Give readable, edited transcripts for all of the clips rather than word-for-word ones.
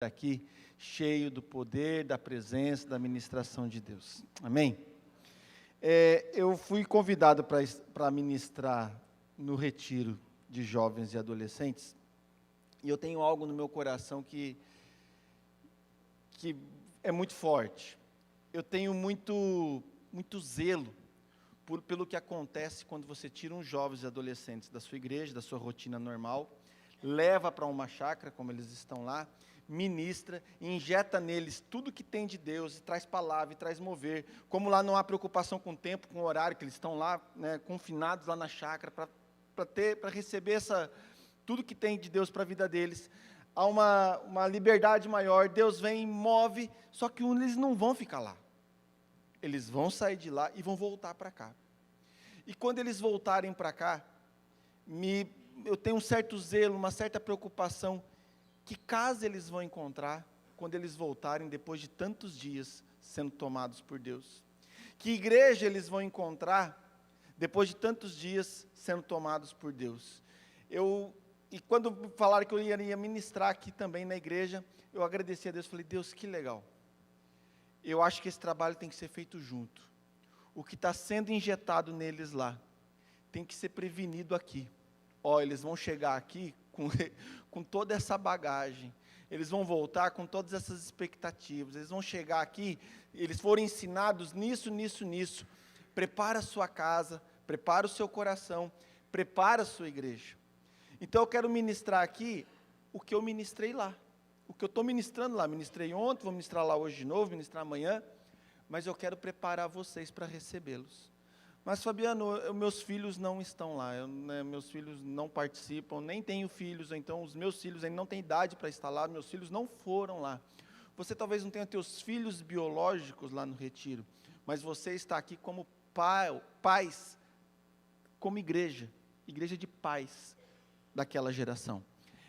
aqui cheio do poder, da presença, da ministração de Deus. Amém? Eu fui convidado para ministrar no retiro de jovens e adolescentes, e eu tenho algo no meu coração que é muito forte. Eu tenho muito zelo pelo que acontece quando você tira uns jovens e adolescentes da sua igreja, da sua rotina normal, leva para uma chácara, como eles estão lá, ministra, injeta neles tudo que tem de Deus, e traz palavra, e traz mover. Como lá não há preocupação com o tempo, com o horário, que eles estão lá, né, confinados lá na chácara, para receber tudo que tem de Deus para a vida deles. Há uma liberdade maior, Deus vem e move, só que eles não vão ficar lá. Eles vão sair de lá e vão voltar para cá. E quando eles voltarem para cá, eu tenho um certo zelo, uma certa preocupação, que casa eles vão encontrar quando eles voltarem depois de tantos dias sendo tomados por Deus? Que igreja eles vão encontrar depois de tantos dias sendo tomados por Deus? E quando falaram que eu iria ministrar aqui também na igreja, eu agradeci a Deus, falei, Deus, que legal. Eu acho que esse trabalho tem que ser feito junto. O que está sendo injetado neles lá, tem que ser prevenido aqui. Eles vão chegar aqui com toda essa bagagem, eles vão voltar com todas essas expectativas, eles vão chegar aqui, eles foram ensinados nisso, prepara a sua casa, prepara o seu coração, prepara a sua igreja. Então eu quero ministrar aqui o que eu ministrei lá, o que eu estou ministrando lá, ministrei ontem, vou ministrar lá hoje de novo, ministrar amanhã, mas eu quero preparar vocês para recebê-los. Mas, Fabiano, meus filhos não estão lá, meus filhos não participam, nem tenho filhos, então os meus filhos ainda não têm idade para estar lá, meus filhos não foram lá. Você talvez não tenha teus filhos biológicos lá no retiro, mas você está aqui como pais, como igreja de pais daquela geração.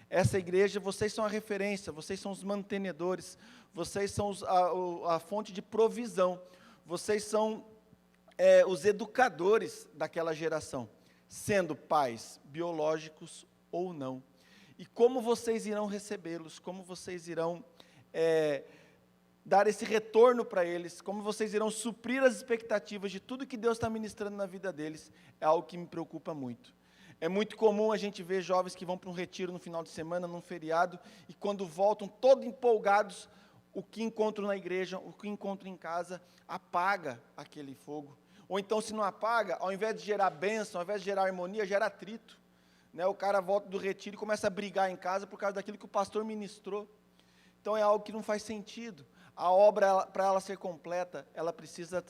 Essa igreja, vocês são a referência, vocês são os mantenedores, vocês são a fonte de provisão, vocês são os educadores daquela geração, sendo pais biológicos ou não. E como vocês irão recebê-los, como vocês irão dar esse retorno para eles, como vocês irão suprir as expectativas de tudo que Deus está ministrando na vida deles, é algo que me preocupa muito. É muito comum a gente ver jovens que vão para um retiro no final de semana, num feriado, e quando voltam todos empolgados, o que encontram na igreja, o que encontram em casa, apaga aquele fogo. Ou então, se não apaga, ao invés de gerar bênção, ao invés de gerar harmonia, gera atrito. O cara volta do retiro e começa a brigar em casa por causa daquilo que o pastor ministrou. Então, é algo que não faz sentido. A obra, para ela ser completa, ela precisa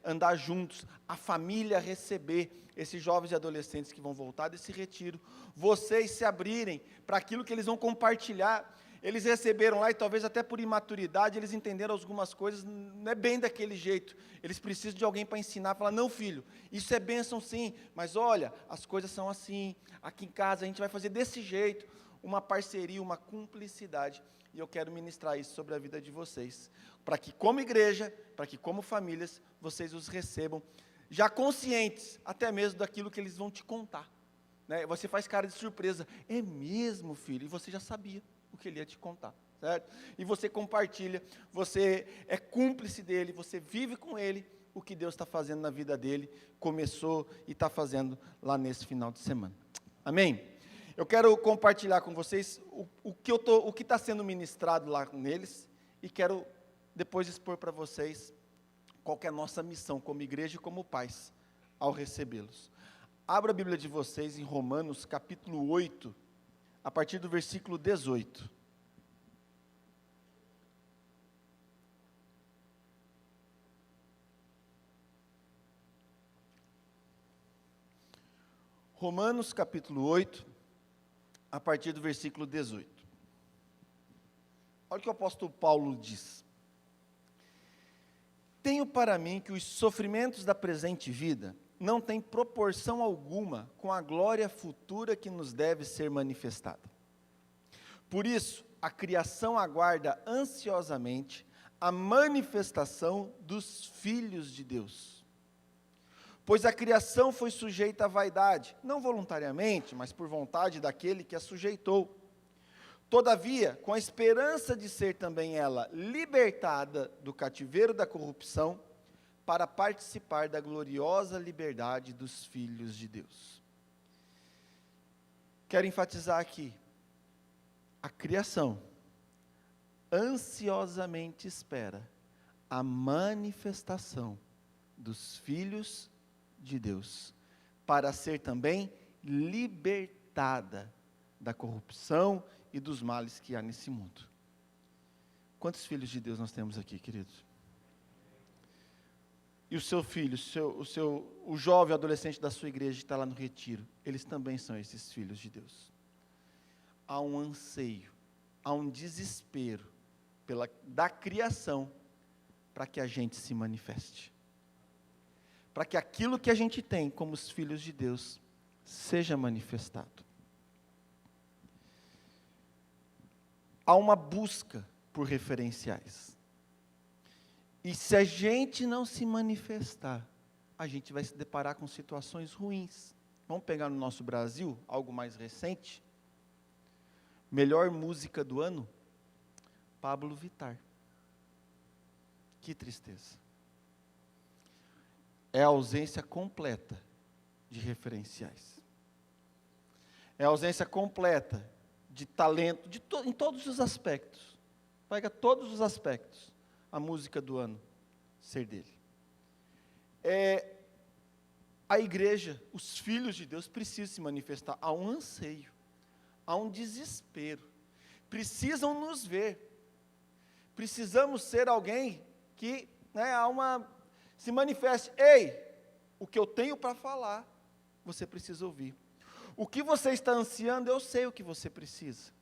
andar juntos. A família receber esses jovens e adolescentes que vão voltar desse retiro. Vocês se abrirem para aquilo que eles vão compartilhar. Eles receberam lá e talvez até por imaturidade, eles entenderam algumas coisas, não é bem daquele jeito. Eles precisam de alguém para ensinar, falar, não filho, isso é bênção sim, mas olha, as coisas são assim, aqui em casa a gente vai fazer desse jeito, uma parceria, uma cumplicidade. E eu quero ministrar isso sobre a vida de vocês, para que como igreja, para que como famílias, vocês os recebam, já conscientes, até mesmo daquilo que eles vão te contar. Você faz cara de surpresa, é mesmo filho, e você já sabia o que ele ia te contar, certo? E você compartilha, você é cúmplice dele, você vive com ele o que Deus está fazendo na vida dele, começou e está fazendo lá nesse final de semana. Amém? Eu quero compartilhar com vocês o que está sendo ministrado lá neles, e quero depois expor para vocês qual que é a nossa missão como igreja e como pais, ao recebê-los. Abra a Bíblia de vocês em Romanos capítulo 8, a partir do versículo 18. Romanos capítulo 8, a partir do versículo 18. Olha o que o apóstolo Paulo diz. Tenho para mim que os sofrimentos da presente vida não têm proporção alguma com a glória futura que nos deve ser manifestada. Por isso, a criação aguarda ansiosamente a manifestação dos filhos de Deus. Pois a criação foi sujeita à vaidade, não voluntariamente, mas por vontade daquele que a sujeitou. Todavia, com a esperança de ser também ela libertada do cativeiro da corrupção, para participar da gloriosa liberdade dos filhos de Deus. Quero enfatizar aqui, a criação ansiosamente espera a manifestação dos filhos de Deus, para ser também libertada da corrupção e dos males que há nesse mundo. Quantos filhos de Deus nós temos aqui, queridos? E o seu filho, o jovem adolescente da sua igreja que está lá no retiro, eles também são esses filhos de Deus. Há um anseio, há um desespero da criação para que a gente se manifeste. Para que aquilo que a gente tem como os filhos de Deus seja manifestado. Há uma busca por referenciais. E se a gente não se manifestar, a gente vai se deparar com situações ruins. Vamos pegar no nosso Brasil, algo mais recente. Melhor música do ano, Pablo Vittar. Que tristeza. É a ausência completa de referenciais. É a ausência completa de talento, em todos os aspectos. Pega todos os aspectos, a música do ano ser dele. A igreja, os filhos de Deus precisam se manifestar. Há um anseio, há um desespero. Precisam nos ver. Precisamos ser alguém que se manifeste. Ei, o que eu tenho para falar, você precisa ouvir. O que você está ansiando, eu sei o que você precisa.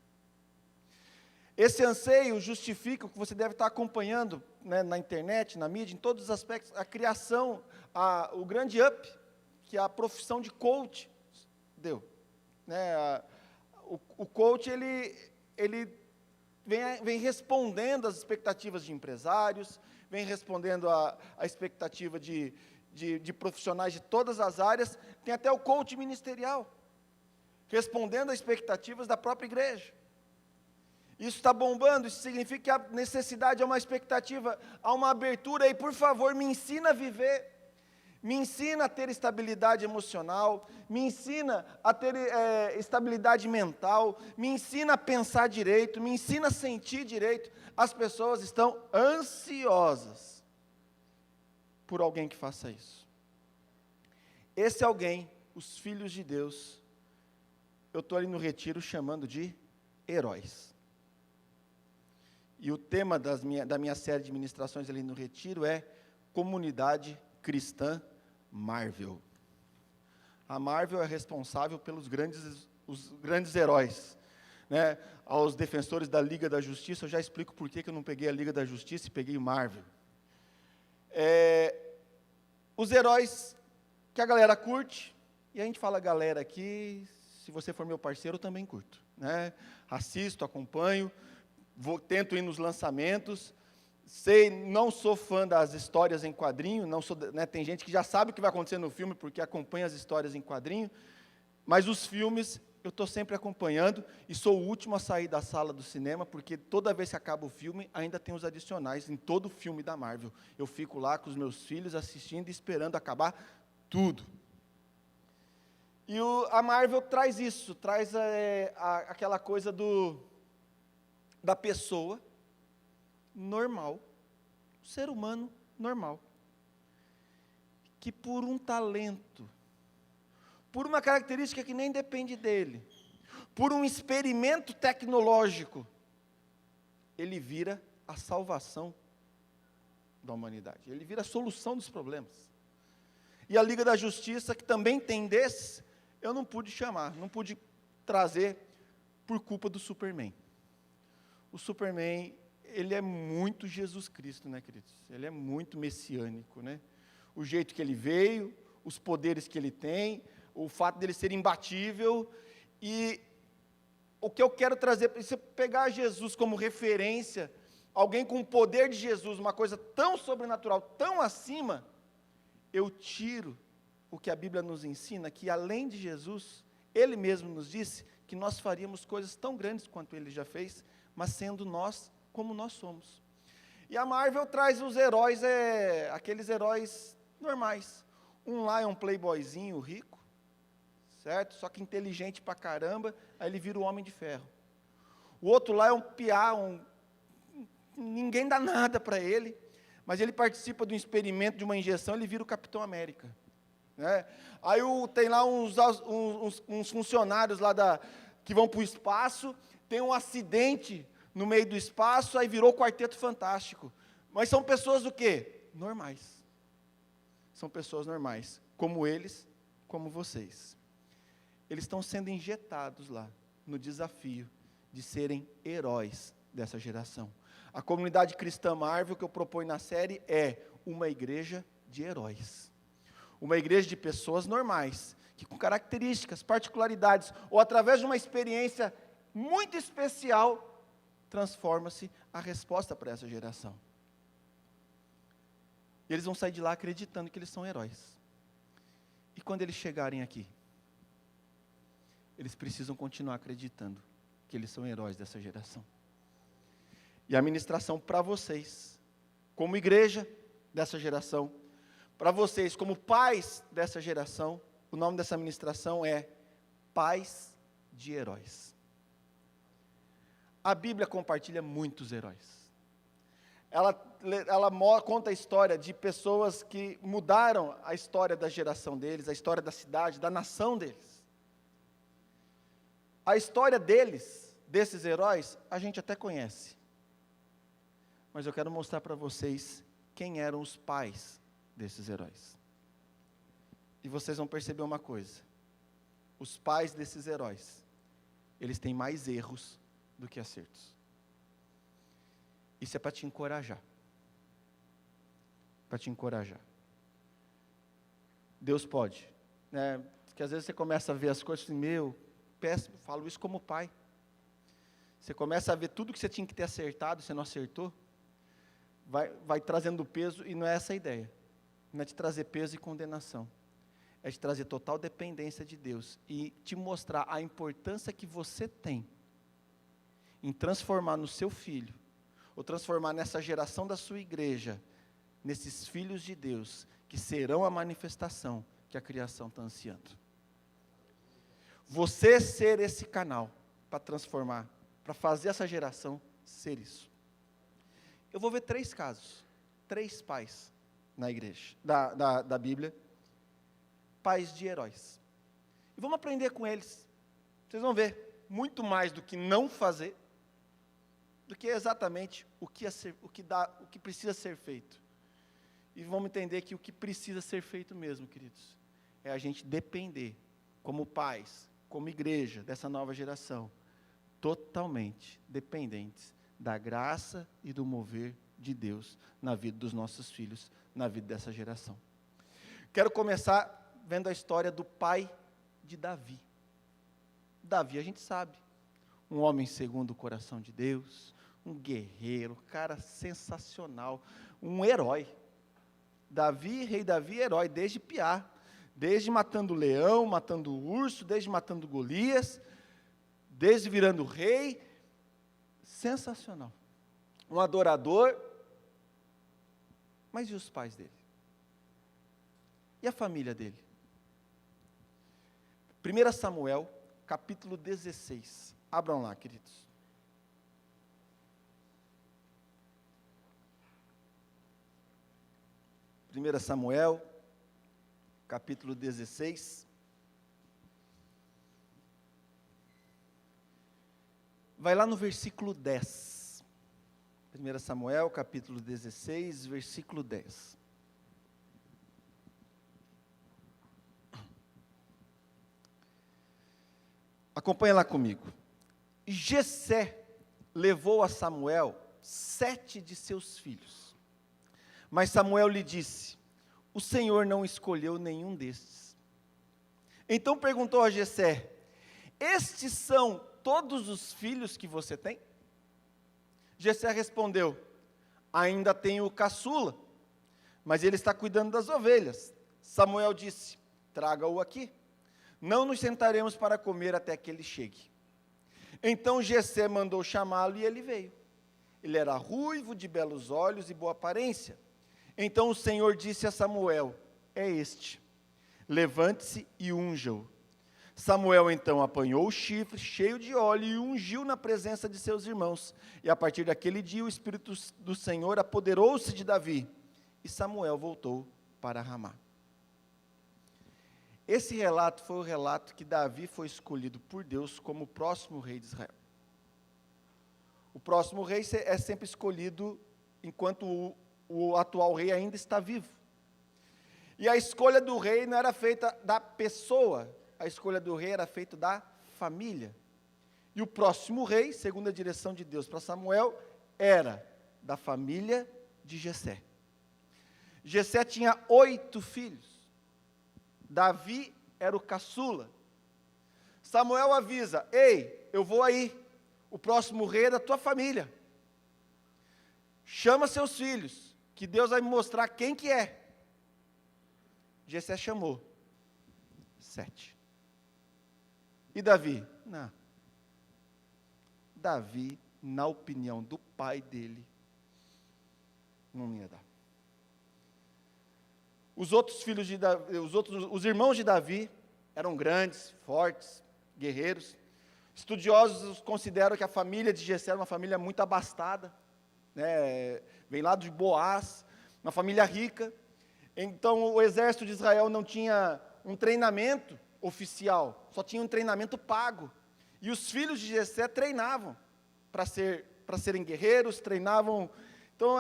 Esse anseio justifica o que você deve estar acompanhando, né, na internet, na mídia, em todos os aspectos, a criação, o grande up, que a profissão de coach deu. Né, o coach, ele vem respondendo às expectativas de empresários, vem respondendo à expectativa de profissionais de todas as áreas, tem até o coach ministerial, respondendo às expectativas da própria igreja. Isso está bombando, isso significa que há necessidade, há uma expectativa, há uma abertura, e por favor, me ensina a viver, me ensina a ter estabilidade emocional, me ensina a ter estabilidade mental, me ensina a pensar direito, me ensina a sentir direito. As pessoas estão ansiosas por alguém que faça isso. Esse alguém, os filhos de Deus, eu estou ali no retiro chamando de heróis. E o tema da minha série de ministrações ali no retiro é Comunidade Cristã Marvel. A Marvel é responsável pelos os grandes heróis. Né? Aos defensores da Liga da Justiça, eu já explico por que eu não peguei a Liga da Justiça e peguei o Marvel. Os heróis que a galera curte, e a gente fala galera aqui, se você for meu parceiro, eu também curto. Né? Assisto, acompanho, tento ir nos lançamentos, não sou fã das histórias em quadrinho, né, tem gente que já sabe o que vai acontecer no filme, porque acompanha as histórias em quadrinho, mas os filmes eu estou sempre acompanhando, e sou o último a sair da sala do cinema, porque toda vez que acaba o filme, ainda tem os adicionais em todo filme da Marvel. Eu fico lá com os meus filhos assistindo e esperando acabar tudo. E a Marvel traz isso, traz aquela coisa da pessoa normal, um ser humano normal, que por um talento, por uma característica que nem depende dele, por um experimento tecnológico, ele vira a salvação da humanidade, ele vira a solução dos problemas. E a Liga da Justiça, que também tem desses, eu não pude trazer por culpa do Superman. O Superman, ele é muito Jesus Cristo, né, queridos? Ele é muito messiânico, né? O jeito que ele veio, os poderes que ele tem, o fato dele ser imbatível, e o que eu quero trazer, se pegar Jesus como referência, alguém com o poder de Jesus, uma coisa tão sobrenatural, tão acima, eu tiro o que a Bíblia nos ensina, que além de Jesus, Ele mesmo nos disse que nós faríamos coisas tão grandes quanto ele já fez, mas sendo nós como nós somos. E a Marvel traz os heróis, aqueles heróis normais. Um lá é um playboyzinho rico, certo? Só que inteligente pra caramba, aí ele vira o Homem de Ferro. O outro lá é um piá, ninguém dá nada para ele, mas ele participa de um experimento, de uma injeção, ele vira o Capitão América. Né? Aí tem lá uns funcionários lá que vão para o espaço, tem um acidente no meio do espaço, aí virou o Quarteto Fantástico. Mas são pessoas o quê? Normais. São pessoas normais, como eles, como vocês. Eles estão sendo injetados lá, no desafio de serem heróis dessa geração. A comunidade cristã Marvel que eu proponho na série é uma igreja de heróis. Uma igreja de pessoas normais, que com características, particularidades, ou através de uma experiência muito especial, transforma-se a resposta para essa geração. E eles vão sair de lá acreditando que eles são heróis. E quando eles chegarem aqui, eles precisam continuar acreditando que eles são heróis dessa geração. E a ministração para vocês, como igreja dessa geração, para vocês como pais dessa geração, o nome dessa ministração é Pais de Heróis. A Bíblia compartilha muitos heróis. Ela conta a história de pessoas que mudaram a história da geração deles, a história da cidade, da nação deles. A história deles, desses heróis, a gente até conhece. Mas eu quero mostrar para vocês quem eram os pais desses heróis. E vocês vão perceber uma coisa. Os pais desses heróis, eles têm mais erros do que acertos. Isso é para te encorajar. Para te encorajar. Deus pode. Né? Porque às vezes você começa a ver as coisas assim, péssimo, falo isso como pai. Você começa a ver tudo que você tinha que ter acertado, você não acertou. Vai trazendo peso, e não é essa a ideia. Não é te trazer peso e condenação. É te trazer total dependência de Deus. E te mostrar a importância que você tem em transformar no seu filho, ou transformar nessa geração da sua igreja, nesses filhos de Deus, que serão a manifestação que a criação está ansiando. Você ser esse canal para transformar, para fazer essa geração ser isso. Eu vou ver 3 casos, 3 pais na igreja, da Bíblia, pais de heróis. E vamos aprender com eles. Vocês vão ver, muito mais do que não fazer, do que exatamente o que precisa ser feito. E vamos entender que o que precisa ser feito mesmo, queridos, é a gente depender, como pais, como igreja dessa nova geração, totalmente dependentes da graça e do mover de Deus na vida dos nossos filhos, na vida dessa geração. Quero começar vendo a história do pai de Davi. Davi, a gente sabe, um homem segundo o coração de Deus, um guerreiro, cara sensacional, um herói. Davi, rei Davi, herói, desde piá, desde matando leão, matando urso, desde matando Golias, desde virando rei, sensacional. Um adorador. Mas e os pais dele? E a família dele? 1 Samuel, capítulo 16. Abram lá, queridos. 1 Samuel, capítulo 16. Vai lá no versículo 10. 1 Samuel, capítulo 16, versículo 10. Acompanha lá comigo. Jessé levou a Samuel 7 de seus filhos. Mas Samuel lhe disse: o Senhor não escolheu nenhum destes. Então perguntou a Jessé: estes são todos os filhos que você tem? Jessé respondeu: ainda tenho o caçula, mas ele está cuidando das ovelhas. Samuel disse: traga-o aqui. Não nos sentaremos para comer até que ele chegue. Então Jessé mandou chamá-lo e ele veio. Ele era ruivo, de belos olhos e boa aparência. Então o Senhor disse a Samuel: é este, levante-se e unja-o. Samuel então apanhou o chifre cheio de óleo e ungiu na presença de seus irmãos. E a partir daquele dia o Espírito do Senhor apoderou-se de Davi. E Samuel voltou para Ramá. Esse relato foi o relato que Davi foi escolhido por Deus como o próximo rei de Israel. O próximo rei é sempre escolhido enquanto o atual rei ainda está vivo. E a escolha do rei não era feita da pessoa, a escolha do rei era feita da família. E o próximo rei, segundo a direção de Deus para Samuel, era da família de Jessé. Jessé tinha 8 filhos. Davi era o caçula. Samuel avisa: ei, eu vou aí, o próximo rei é da tua família. Chama seus filhos, que Deus vai me mostrar quem que é. Jessé chamou 7. E Davi? Não. Davi, na opinião do pai dele, não ia dar. Os outros filhos de Davi, os irmãos de Davi eram grandes, fortes, guerreiros. Estudiosos consideram que a família de Jessé era uma família muito abastada, né? Vem lá de Boaz, uma família rica. Então o exército de Israel não tinha um treinamento oficial, só tinha um treinamento pago. E os filhos de Jessé treinavam para serem guerreiros, treinavam. Então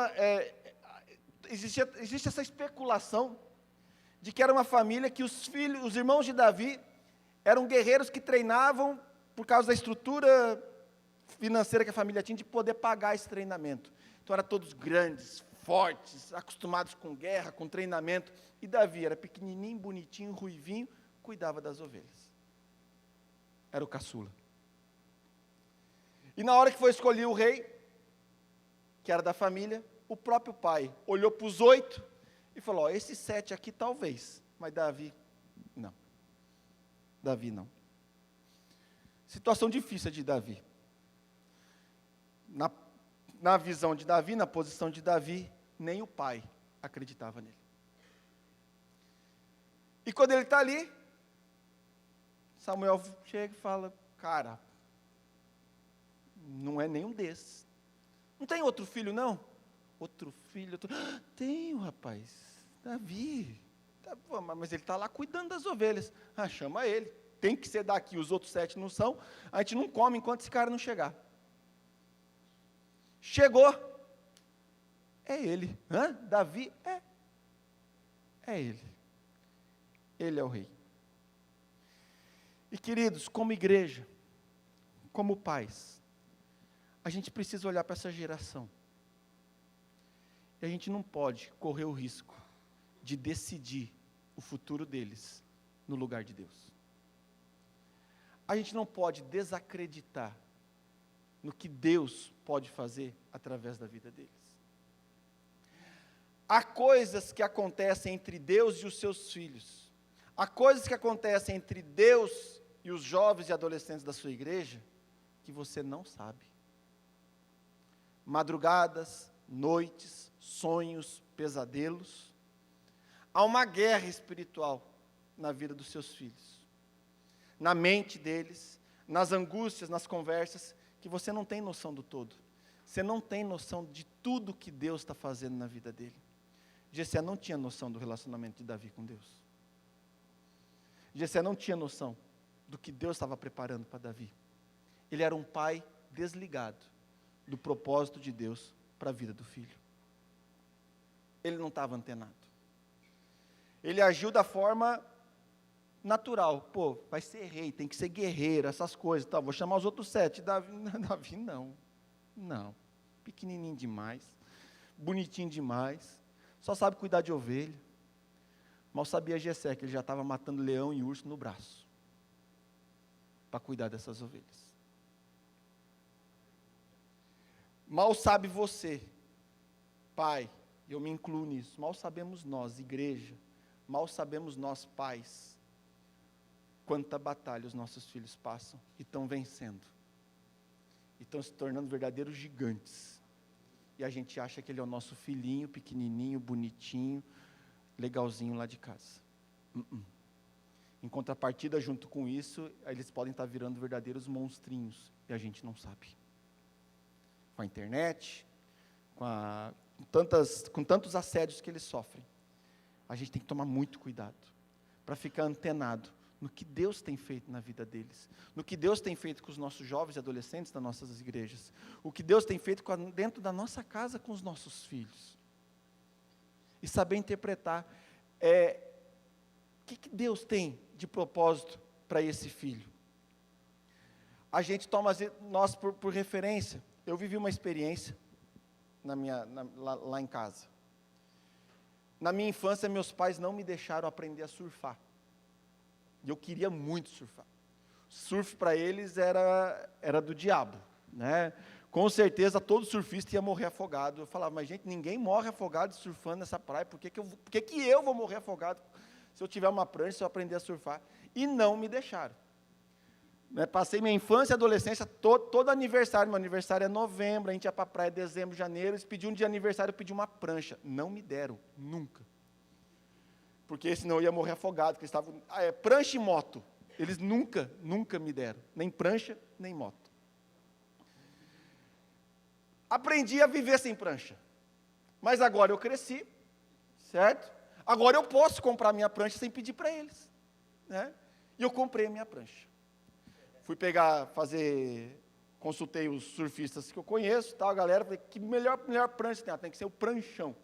existe essa especulação de que era uma família que os irmãos de Davi eram guerreiros que treinavam por causa da estrutura financeira que a família tinha de poder pagar esse treinamento. Então eram todos grandes, fortes, acostumados com guerra, com treinamento. E Davi era pequenininho, bonitinho, ruivinho, cuidava das ovelhas. Era o caçula. E na hora que foi escolher o rei, que era da família, o próprio pai olhou para os 8 e falou: esses 7 aqui talvez, mas Davi, não. Davi não. Situação difícil de Davi. Na visão de Davi, na posição de Davi, nem o pai acreditava nele. E quando ele está ali, Samuel chega e fala: cara, não é nenhum desses. Não tem outro filho, não? Outro filho? Tenho, rapaz, Davi. Mas ele está lá cuidando das ovelhas. Chama ele. Tem que ser daqui, os outros 7 não são. A gente não come enquanto esse cara não chegar. Chegou. É ele. Davi? É ele. Ele é o rei. E queridos, como igreja, como pais, a gente precisa olhar para essa geração. E a gente não pode correr o risco de decidir o futuro deles no lugar de Deus. A gente não pode desacreditar no que Deus pode fazer através da vida deles. Há coisas que acontecem entre Deus e os seus filhos. Há coisas que acontecem entre Deus e os jovens e adolescentes da sua igreja que você não sabe. Madrugadas, noites, sonhos, pesadelos. Há uma guerra espiritual na vida dos seus filhos, na mente deles, nas angústias, nas conversas, que você não tem noção do todo. Você não tem noção de tudo que Deus está fazendo na vida dele. Jessé não tinha noção do relacionamento de Davi com Deus. Jessé não tinha noção do que Deus estava preparando para Davi. Ele era um pai desligado do propósito de Deus para a vida do filho. Ele não estava antenado. Ele agiu da forma natural. Pô, vai ser rei, tem que ser guerreiro, essas coisas. Tá, vou chamar os outros 7. Davi não. Não. Pequenininho demais. Bonitinho demais. Só sabe cuidar de ovelha. Mal sabia Jessé que ele já estava matando leão e urso no braço para cuidar dessas ovelhas. Mal sabe você, pai, eu me incluo nisso, mal sabemos nós, igreja, mal sabemos nós, pais, quanta batalha os nossos filhos passam e estão vencendo, e estão se tornando verdadeiros gigantes. E a gente acha que ele é o nosso filhinho, pequenininho, bonitinho, legalzinho lá de casa. Em contrapartida, junto com isso, eles podem estar virando verdadeiros monstrinhos, e a gente não sabe. Com a internet, com tantos assédios que eles sofrem, a gente tem que tomar muito cuidado, para ficar antenado no que Deus tem feito na vida deles, no que Deus tem feito com os nossos jovens e adolescentes das nossas igrejas, o que Deus tem feito dentro da nossa casa com os nossos filhos. E saber interpretar o que Deus tem de propósito para esse filho. A gente toma nós por referência. Eu vivi uma experiência lá em casa. Na minha infância, meus pais não me deixaram aprender a surfar. E eu queria muito surfar. Surf para eles era do diabo, né? Com certeza todo surfista ia morrer afogado. Eu falava, mas gente, ninguém morre afogado surfando nessa praia. Por que eu vou morrer afogado se eu tiver uma prancha, se eu aprender a surfar? E não me deixaram. Passei minha infância e adolescência, todo aniversário, meu aniversário é novembro, a gente ia para a praia em dezembro, janeiro, eles pediam um dia de aniversário, eu pedi uma prancha. Não me deram, nunca. Porque senão eu ia morrer afogado, porque eles estavam, prancha e moto. Eles nunca me deram, nem prancha, nem moto. Aprendi a viver sem prancha. Mas agora eu cresci, certo? Agora eu posso comprar minha prancha sem pedir para eles, né? E eu comprei a minha prancha. Fui consultei os surfistas que eu conheço, tal, a galera, falei, que melhor prancha tem? Tem que ser o pranchão.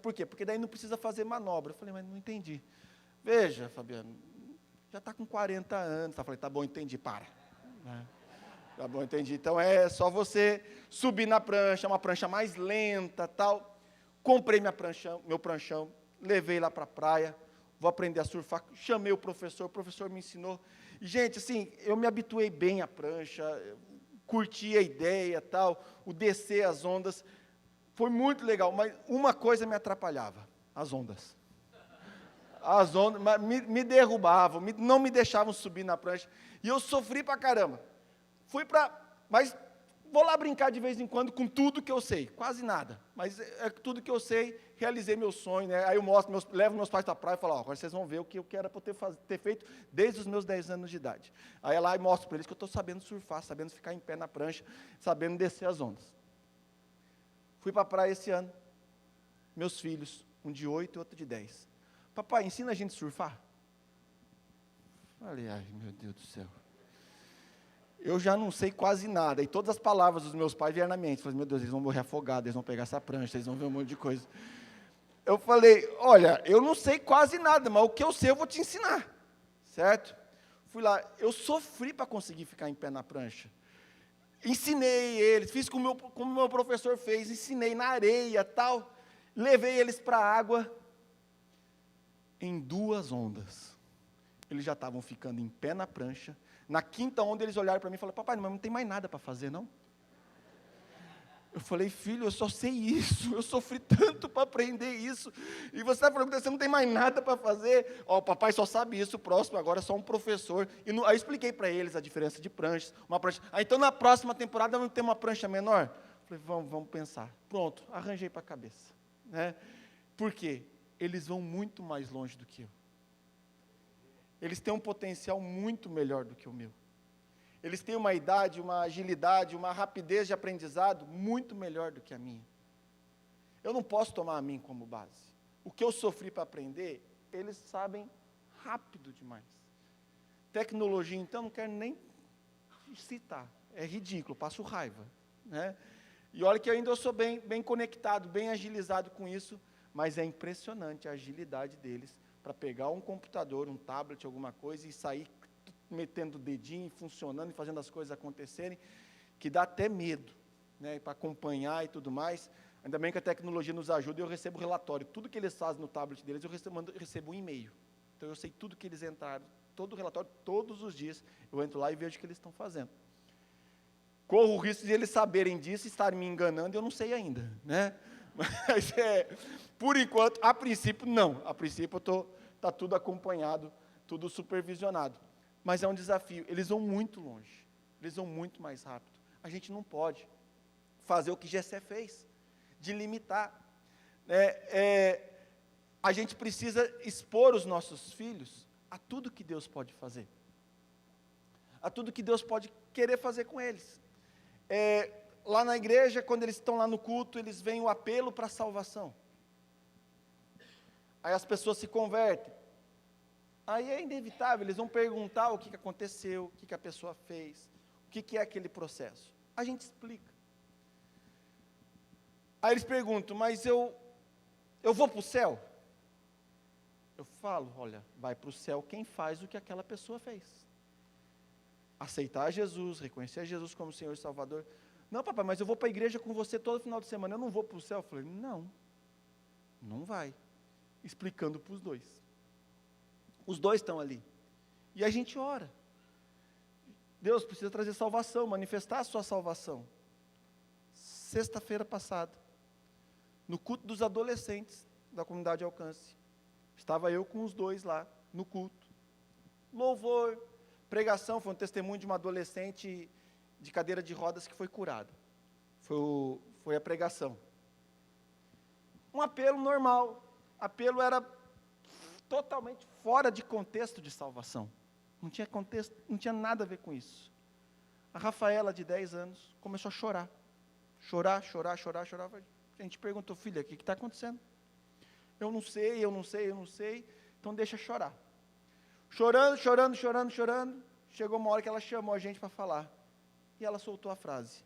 Por quê? Porque daí não precisa fazer manobra. Eu falei, mas não entendi. Veja, Fabiano, já está com 40 anos. Eu falei, tá bom, entendi, para. Tá bom, entendi. Então é só você subir na prancha, uma prancha mais lenta, tal. Comprei meu pranchão, levei lá para a praia, vou aprender a surfar, chamei o professor me ensinou. E, gente, assim, eu me habituei bem à prancha, curti a ideia, tal, o descer as ondas, foi muito legal, mas uma coisa me atrapalhava, as ondas. As ondas me derrubavam, não me deixavam subir na prancha, e eu sofri pra caramba. Mas vou lá brincar de vez em quando com tudo que eu sei, quase nada, mas tudo que eu sei, realizei meu sonho, né? Aí eu levo meus pais para a praia e falo, agora vocês vão ver o que eu quero para ter feito desde os meus 10 anos de idade. Aí lá eu mostro para eles que eu estou sabendo surfar, sabendo ficar em pé na prancha, sabendo descer as ondas. Fui para a praia esse ano, meus filhos, um de 8 e outro de 10. Papai, ensina a gente a surfar? Falei, ai meu Deus do céu. Eu já não sei quase nada, e todas as palavras dos meus pais vieram na mente. Falei, meu Deus, eles vão morrer afogados, eles vão pegar essa prancha, eles vão ver um monte de coisa. Eu falei, olha, eu não sei quase nada, mas o que eu sei eu vou te ensinar, certo? Fui lá, eu sofri para conseguir ficar em pé na prancha. Ensinei eles, fiz como o meu professor fez, ensinei na areia, tal. Levei eles para a água, em 2 ondas. Eles já estavam ficando em pé na prancha. Na 5ª onda, eles olharam para mim e falaram, papai, mas não tem mais nada para fazer, não? Eu falei, filho, eu só sei isso, eu sofri tanto para aprender isso, e você está falando que você não tem mais nada para fazer? O papai só sabe isso, o próximo agora é só um professor. Aí eu expliquei para eles a diferença de pranchas, uma prancha. Então na próxima temporada vamos ter uma prancha menor? Eu falei, vamos pensar. Pronto, arranjei para a cabeça. Né? Por quê? Eles vão muito mais longe do que eu. Eles têm um potencial muito melhor do que o meu. Eles têm uma idade, uma agilidade, uma rapidez de aprendizado muito melhor do que a minha. Eu não posso tomar a mim como base. O que eu sofri para aprender, eles sabem rápido demais. Tecnologia, então, não quero nem citar. É ridículo, passo raiva. Né? E olha que eu sou bem conectado, bem agilizado com isso, mas é impressionante a agilidade deles para pegar um computador, um tablet, alguma coisa e sair metendo o dedinho, funcionando e fazendo as coisas acontecerem, que dá até medo, né, para acompanhar e tudo mais. Ainda bem que a tecnologia nos ajuda e eu recebo relatório. Tudo que eles fazem no tablet deles, eu recebo um e-mail. Então, eu sei tudo que eles entraram, todo o relatório, todos os dias, eu entro lá e vejo o que eles estão fazendo. Corro o risco de eles saberem disso e estarem me enganando, eu não sei ainda, né? Mas, por enquanto, a princípio, não. A princípio, está tudo acompanhado, tudo supervisionado. Mas é um desafio. Eles vão muito longe. Eles vão muito mais rápido. A gente não pode fazer o que Jessé fez, de limitar. A gente precisa expor os nossos filhos a tudo que Deus pode fazer, a tudo que Deus pode querer fazer com eles. Lá na igreja, quando eles estão lá no culto, eles veem o apelo para a salvação. Aí as pessoas se convertem. Aí é inevitável, eles vão perguntar o que aconteceu, o que a pessoa fez, o que é aquele processo. A gente explica. Aí eles perguntam, mas eu vou para o céu? Eu falo, olha, vai para o céu quem faz o que aquela pessoa fez. Aceitar Jesus, reconhecer Jesus como Senhor e Salvador. Não, papai, mas eu vou para a igreja com você todo final de semana, eu não vou para o céu. Eu falei, não vai. Explicando para os dois. Os dois estão ali. E a gente ora. Deus precisa trazer salvação, manifestar a sua salvação. Sexta-feira passada, no culto dos adolescentes da comunidade Alcance, estava eu com os dois lá, no culto. Louvor, pregação, foi um testemunho de uma adolescente de cadeira de rodas que foi curada. Foi a pregação. Um apelo normal. Apelo era totalmente fora de contexto de salvação. Não tinha contexto, não tinha nada a ver com isso. A Rafaela, de 10 anos, começou a chorar. Chorar. A gente perguntou, filha, o que está acontecendo? Eu não sei. Então deixa chorar. Chorando. Chegou uma hora que ela chamou a gente para falar. E ela soltou a frase: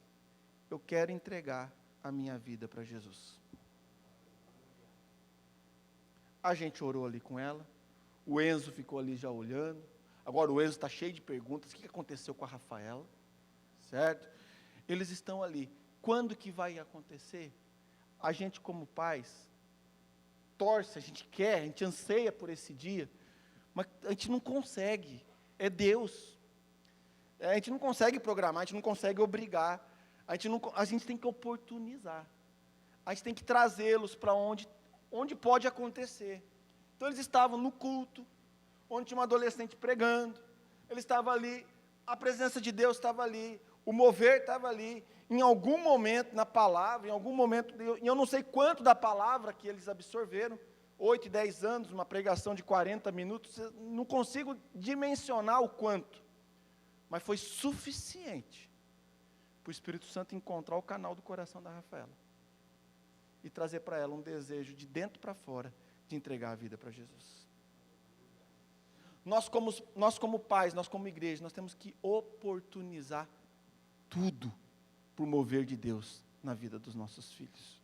eu quero entregar a minha vida para Jesus. A gente orou ali com ela. O Enzo ficou ali já olhando. Agora o Enzo está cheio de perguntas. O que aconteceu com a Rafaela? Certo? Eles estão ali. Quando que vai acontecer? A gente, como pais, torce, a gente quer, a gente anseia por esse dia, mas a gente não consegue. É Deus. A gente não consegue programar, a gente não consegue obrigar. A gente tem que oportunizar. A gente tem que trazê-los para onde pode acontecer. Então eles estavam no culto, onde tinha um adolescente pregando, ele estava ali, a presença de Deus estava ali, o mover estava ali, em algum momento na palavra, em algum momento, e eu não sei quanto da palavra que eles absorveram, 8 e 10 anos, uma pregação de 40 minutos, não consigo dimensionar o quanto, mas foi suficiente para o Espírito Santo encontrar o canal do coração da Rafaela e trazer para ela um desejo de dentro para fora de entregar a vida para Jesus. Nós como pais, nós como igreja, nós temos que oportunizar tudo por mover de Deus na vida dos nossos filhos.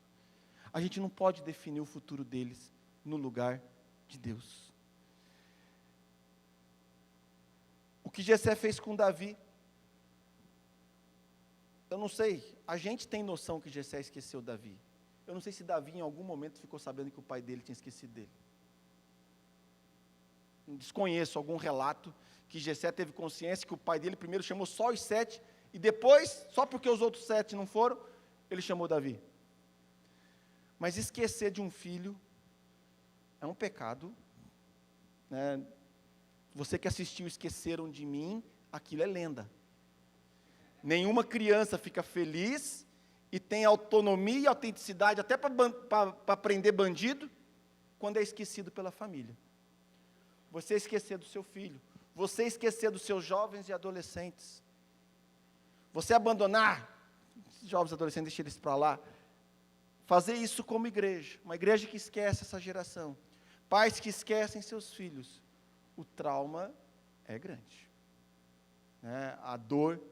A gente não pode definir o futuro deles no lugar de Deus. O que Jessé fez com Davi, eu não sei, a gente tem noção que Jessé esqueceu Davi. Eu não sei se Davi em algum momento ficou sabendo que o pai dele tinha esquecido dele. Desconheço algum relato que Jessé teve consciência que o pai dele primeiro chamou só os 7 e depois, só porque os outros 7 não foram, ele chamou Davi. Mas esquecer de um filho é um pecado, né? Você que assistiu Esqueceram de Mim, aquilo é lenda. Nenhuma criança fica feliz e tem autonomia e autenticidade até para prender bandido quando é esquecido pela família. Você esquecer do seu filho, você esquecer dos seus jovens e adolescentes, você abandonar esses jovens e adolescentes, deixar eles para lá, fazer isso como igreja, uma igreja que esquece essa geração, pais que esquecem seus filhos, o trauma é grande, né? A dor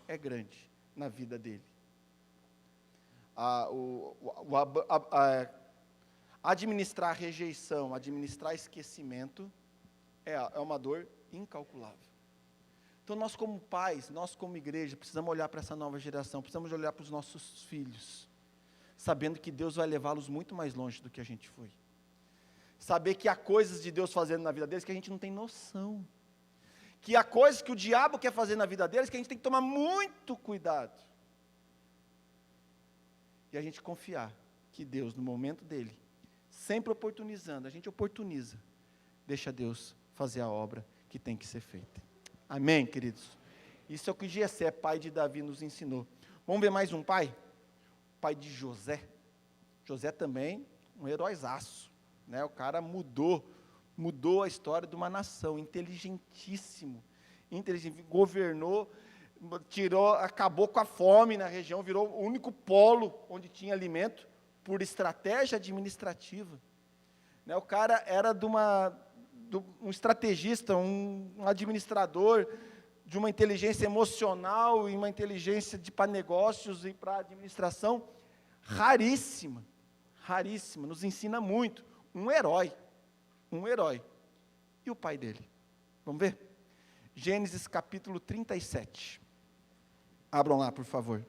é grande na vida dele. Administrar rejeição, administrar esquecimento, é uma dor incalculável. Então nós como pais, nós como igreja, precisamos olhar para essa nova geração, precisamos olhar para os nossos filhos, sabendo que Deus vai levá-los muito mais longe do que a gente foi. Saber que há coisas de Deus fazendo na vida deles que a gente não tem noção. Que há coisas que o diabo quer fazer na vida deles que a gente tem que tomar muito cuidado. E a gente confiar que Deus, no momento dele, sempre oportunizando, a gente oportuniza, deixa Deus fazer a obra que tem que ser feita. Amém, queridos? Isso é o que Jessé, pai de Davi, nos ensinou. Vamos ver mais um pai? O pai de José. José também, um heróizaço, né? O cara mudou a história de uma nação, inteligentíssimo, governou, acabou com a fome na região, virou o único polo onde tinha alimento, por estratégia administrativa. Né? O cara era um estrategista, um administrador, de uma inteligência emocional e uma inteligência para negócios e para administração raríssima, nos ensina muito. Um herói. E o pai dele? Vamos ver? Gênesis capítulo 37. Abram lá, por favor.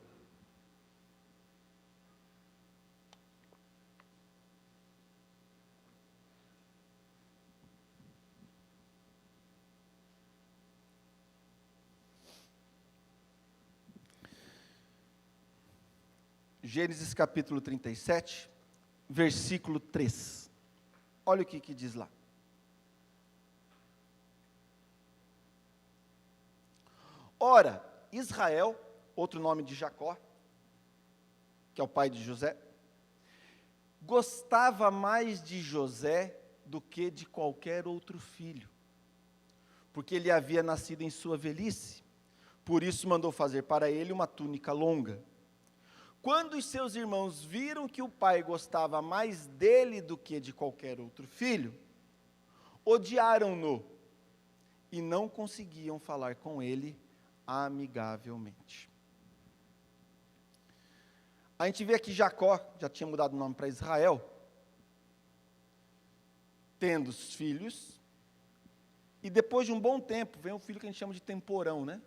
Gênesis capítulo 37, versículo 3. Olha o que diz lá. Ora, Israel, outro nome de Jacó, que é o pai de José, gostava mais de José do que de qualquer outro filho, porque ele havia nascido em sua velhice, por isso mandou fazer para ele uma túnica longa. Quando os seus irmãos viram que o pai gostava mais dele do que de qualquer outro filho, odiaram-no e não conseguiam falar com ele amigavelmente. A gente vê aqui Jacó, já tinha mudado o nome para Israel, tendo os filhos, e depois de um bom tempo, vem um filho que a gente chama de temporão, né?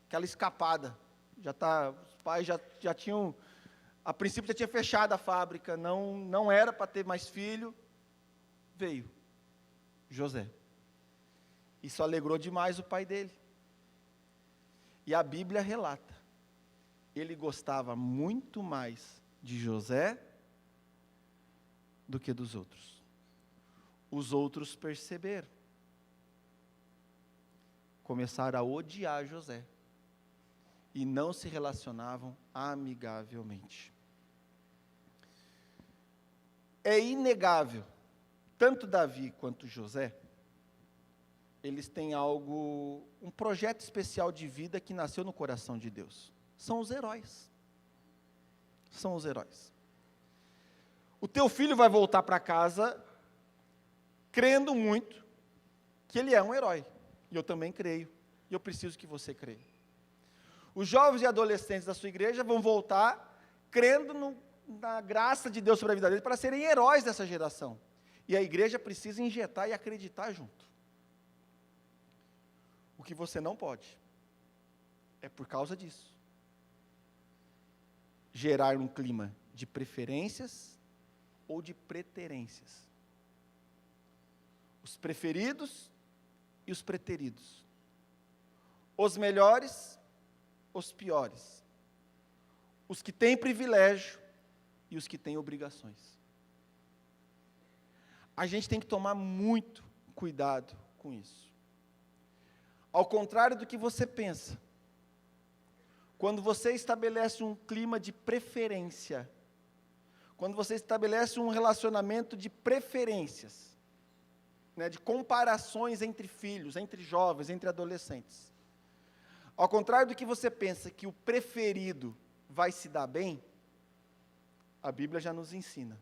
Aquela escapada, os pais já tinham, a princípio já tinha fechado a fábrica, não era para ter mais filho, veio José. Isso alegrou demais o pai dele. E a Bíblia relata, ele gostava muito mais de José do que dos outros. Os outros perceberam. Começaram a odiar José. E não se relacionavam amigavelmente. É inegável, tanto Davi quanto José, eles têm um projeto especial de vida que nasceu no coração de Deus. São os heróis. O teu filho vai voltar para casa crendo muito que ele é um herói. E eu também creio. E eu preciso que você creia. Os jovens e adolescentes da sua igreja vão voltar crendo na graça de Deus sobre a vida deles para serem heróis dessa geração. E a igreja precisa injetar e acreditar junto. O que você não pode é, por causa disso, gerar um clima de preferências ou de preterências. Os preferidos e os preteridos. Os melhores, os piores. Os que têm privilégio e os que têm obrigações. A gente tem que tomar muito cuidado com isso. Ao contrário do que você pensa, quando você estabelece um clima de preferência, quando você estabelece um relacionamento de preferências, né, de comparações entre filhos, entre jovens, entre adolescentes, ao contrário do que você pensa que o preferido vai se dar bem, a Bíblia já nos ensina,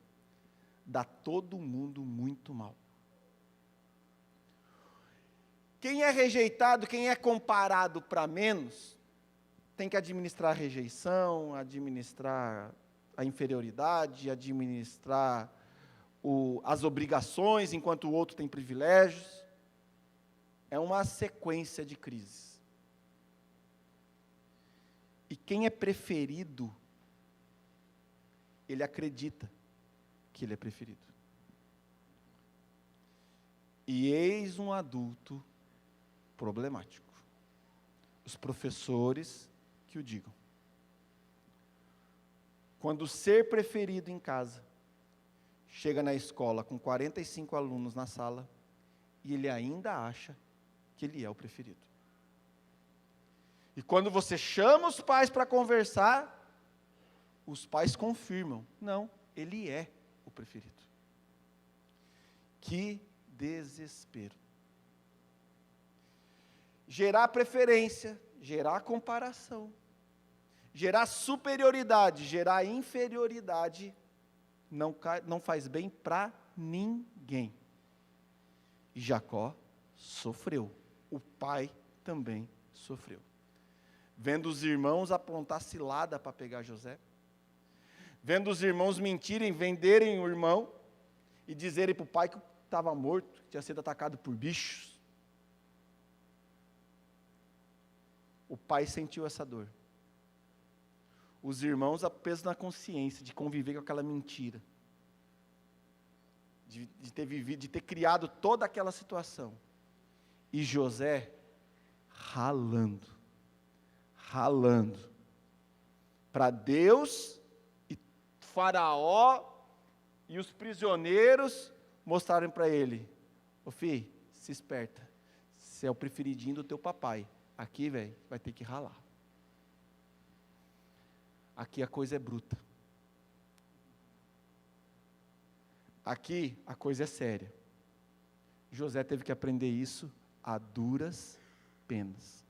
dá todo mundo muito mal. Quem é rejeitado, quem é comparado para menos, tem que administrar a rejeição, administrar a inferioridade, administrar as obrigações, enquanto o outro tem privilégios. É uma sequência de crises. E quem é preferido, ele acredita que ele é preferido. E eis um adulto problemático. Os professores que o digam. Quando o ser preferido em casa chega na escola com 45 alunos na sala e ele ainda acha que ele é o preferido. E quando você chama os pais para conversar, os pais confirmam, não, ele é o preferido. Que desespero. Gerar preferência, gerar comparação, gerar superioridade, gerar inferioridade, não faz bem para ninguém. E Jacó sofreu, o pai também sofreu. Vendo os irmãos apontar cilada para pegar José, vendo os irmãos mentirem, venderem o irmão, e dizerem para o pai que estava morto, que tinha sido atacado por bichos. O pai sentiu essa dor. Os irmãos, peso na consciência de conviver com aquela mentira, de ter vivido, de ter criado toda aquela situação. E José ralando, para Deus e Faraó e os prisioneiros mostrarem para ele: ô filho, se esperta, você é o preferidinho do teu papai, aqui, velho, vai ter que ralar. Aqui a coisa é bruta. Aqui a coisa é séria. José teve que aprender isso a duras penas.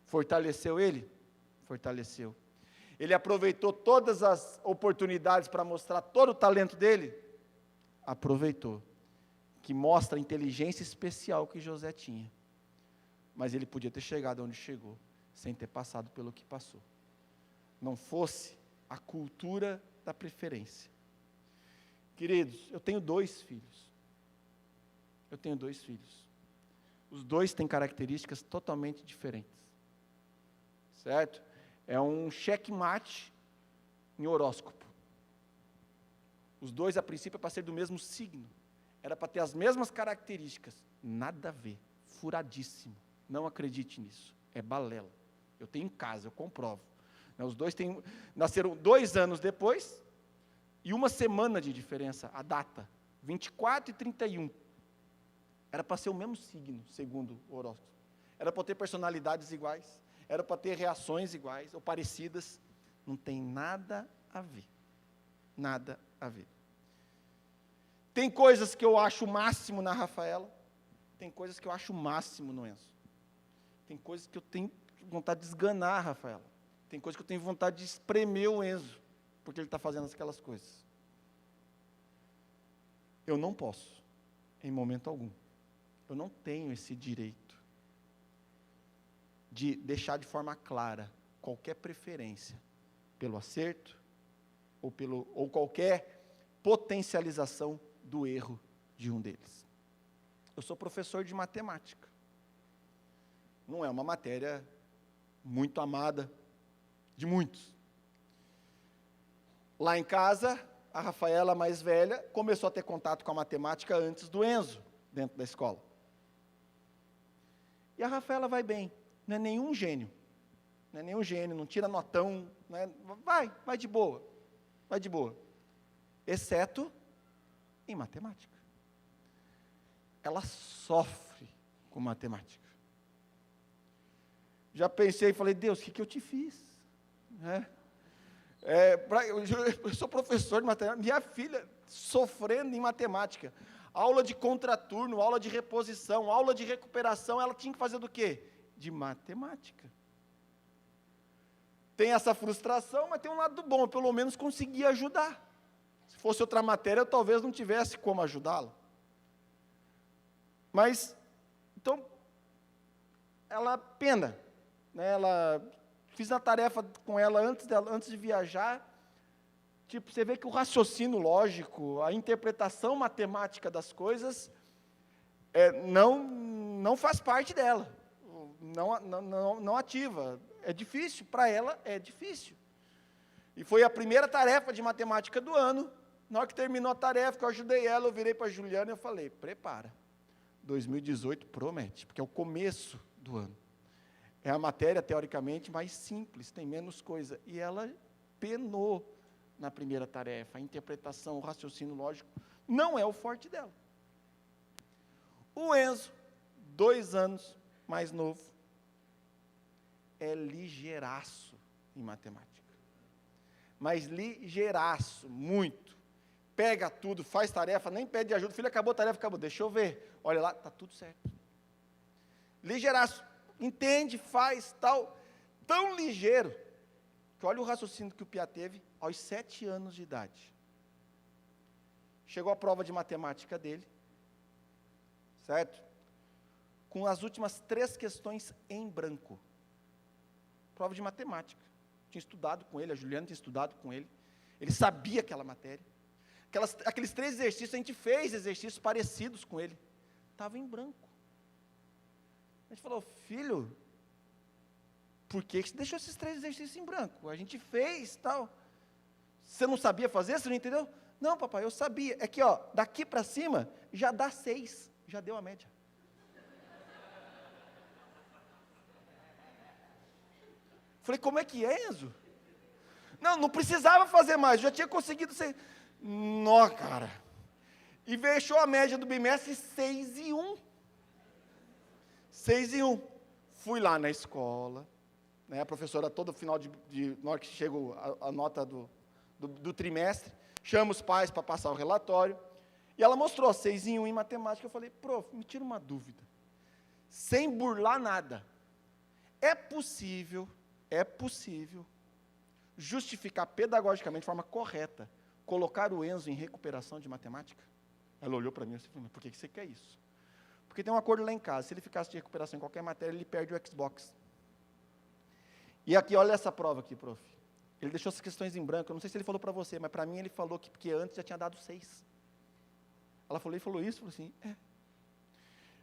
Fortaleceu ele? Fortaleceu. Ele aproveitou todas as oportunidades para mostrar todo o talento dele? Aproveitou. Que mostra a inteligência especial que José tinha. Mas ele podia ter chegado onde chegou, sem ter passado pelo que passou. Não fosse a cultura da preferência. Queridos, eu tenho 2 filhos. Os 2 têm características totalmente diferentes. Certo? É um checkmate em horóscopo. Os 2, a princípio, é para ser do mesmo signo. Era para ter as mesmas características. Nada a ver. Furadíssimo. Não acredite nisso. É balela. Eu tenho em casa, eu comprovo. Os 2 nasceram 2 anos depois, e 1 semana de diferença, a data. 24 e 31. Era para ser o mesmo signo, segundo o horóscopo. Era para ter personalidades iguais. Era para ter reações iguais ou parecidas. Não tem nada a ver. Nada a ver. Tem coisas que eu acho o máximo na Rafaela. Tem coisas que eu acho o máximo no Enzo. Tem coisas que eu tenho vontade de esganar a Rafaela. Tem coisas que eu tenho vontade de espremer o Enzo, porque ele está fazendo aquelas coisas. Eu não posso, em momento algum. Eu não tenho esse direito de deixar de forma clara qualquer preferência pelo acerto ou qualquer potencialização do erro de um deles. Eu sou professor de matemática. Não é uma matéria muito amada de muitos. Lá em casa, a Rafaela, mais velha, começou a ter contato com a matemática antes do Enzo, dentro da escola. E a Rafaela vai bem. Não é nenhum gênio, não tira notão, vai de boa, exceto em matemática. Ela sofre com matemática. Já pensei e falei: Deus, o que eu te fiz? Eu sou professor de matemática, minha filha sofrendo em matemática, aula de contraturno, aula de reposição, aula de recuperação, ela tinha que fazer do quê? De matemática. Tem essa frustração, mas tem um lado bom, pelo menos consegui ajudar. Se fosse outra matéria, eu talvez não tivesse como ajudá-la. Mas, então, ela pena, né? Fiz a tarefa com ela antes de viajar. Tipo, você vê que o raciocínio lógico, a interpretação matemática das coisas, não faz parte dela. Não ativa. É difícil, para ela é difícil. E foi a primeira tarefa de matemática do ano. Na hora que terminou a tarefa, que eu ajudei ela, eu virei para a Juliana e eu falei: prepara, 2018 promete, porque é o começo do ano. É a matéria, teoricamente, mais simples, tem menos coisa. E ela penou na primeira tarefa. A interpretação, o raciocínio lógico, não é o forte dela. O Enzo, 2 anos mais novo, é ligeiraço em matemática. mas ligeiraço, muito. Pega tudo, faz tarefa, nem pede ajuda, filho, acabou a tarefa, acabou, deixa eu ver. Olha lá, está tudo certo. Ligeiraço, entende, faz, tal, tão ligeiro, que olha o raciocínio que o Piá teve aos 7 anos de idade. Chegou a prova de matemática dele, certo? Com as últimas 3 questões em branco. Prova de matemática. Tinha estudado com ele, a Juliana tinha estudado com ele. Ele sabia aquela matéria. Aqueles 3 exercícios, a gente fez exercícios parecidos com ele. Estava em branco. A gente falou, filho, por que você deixou esses 3 exercícios em branco? A gente fez, tal. Você não sabia fazer? Você não entendeu? Não, papai, eu sabia. É que, ó, daqui para cima, já dá 6. Já deu a média. Falei, como é que é, Enzo? Não precisava fazer mais, já tinha conseguido ser. Nó, cara. E fechou a média do bimestre 6,1. 6,1. Fui lá na escola, né, a professora, todo final na hora que chega a nota do trimestre, chama os pais para passar o relatório, e ela mostrou 6,1 em matemática. Eu falei, prof, me tira uma dúvida, sem burlar nada, é possível justificar pedagogicamente, de forma correta, colocar o Enzo em recuperação de matemática? Ela olhou para mim e disse, por que você quer isso? Porque tem um acordo lá em casa, se ele ficasse de recuperação em qualquer matéria, ele perde o Xbox. E aqui, olha essa prova aqui, prof. Ele deixou as questões em branco, eu não sei se ele falou para você, mas para mim ele falou que porque antes já tinha dado 6. Ela falou, ele falou isso? Eu falei assim, é.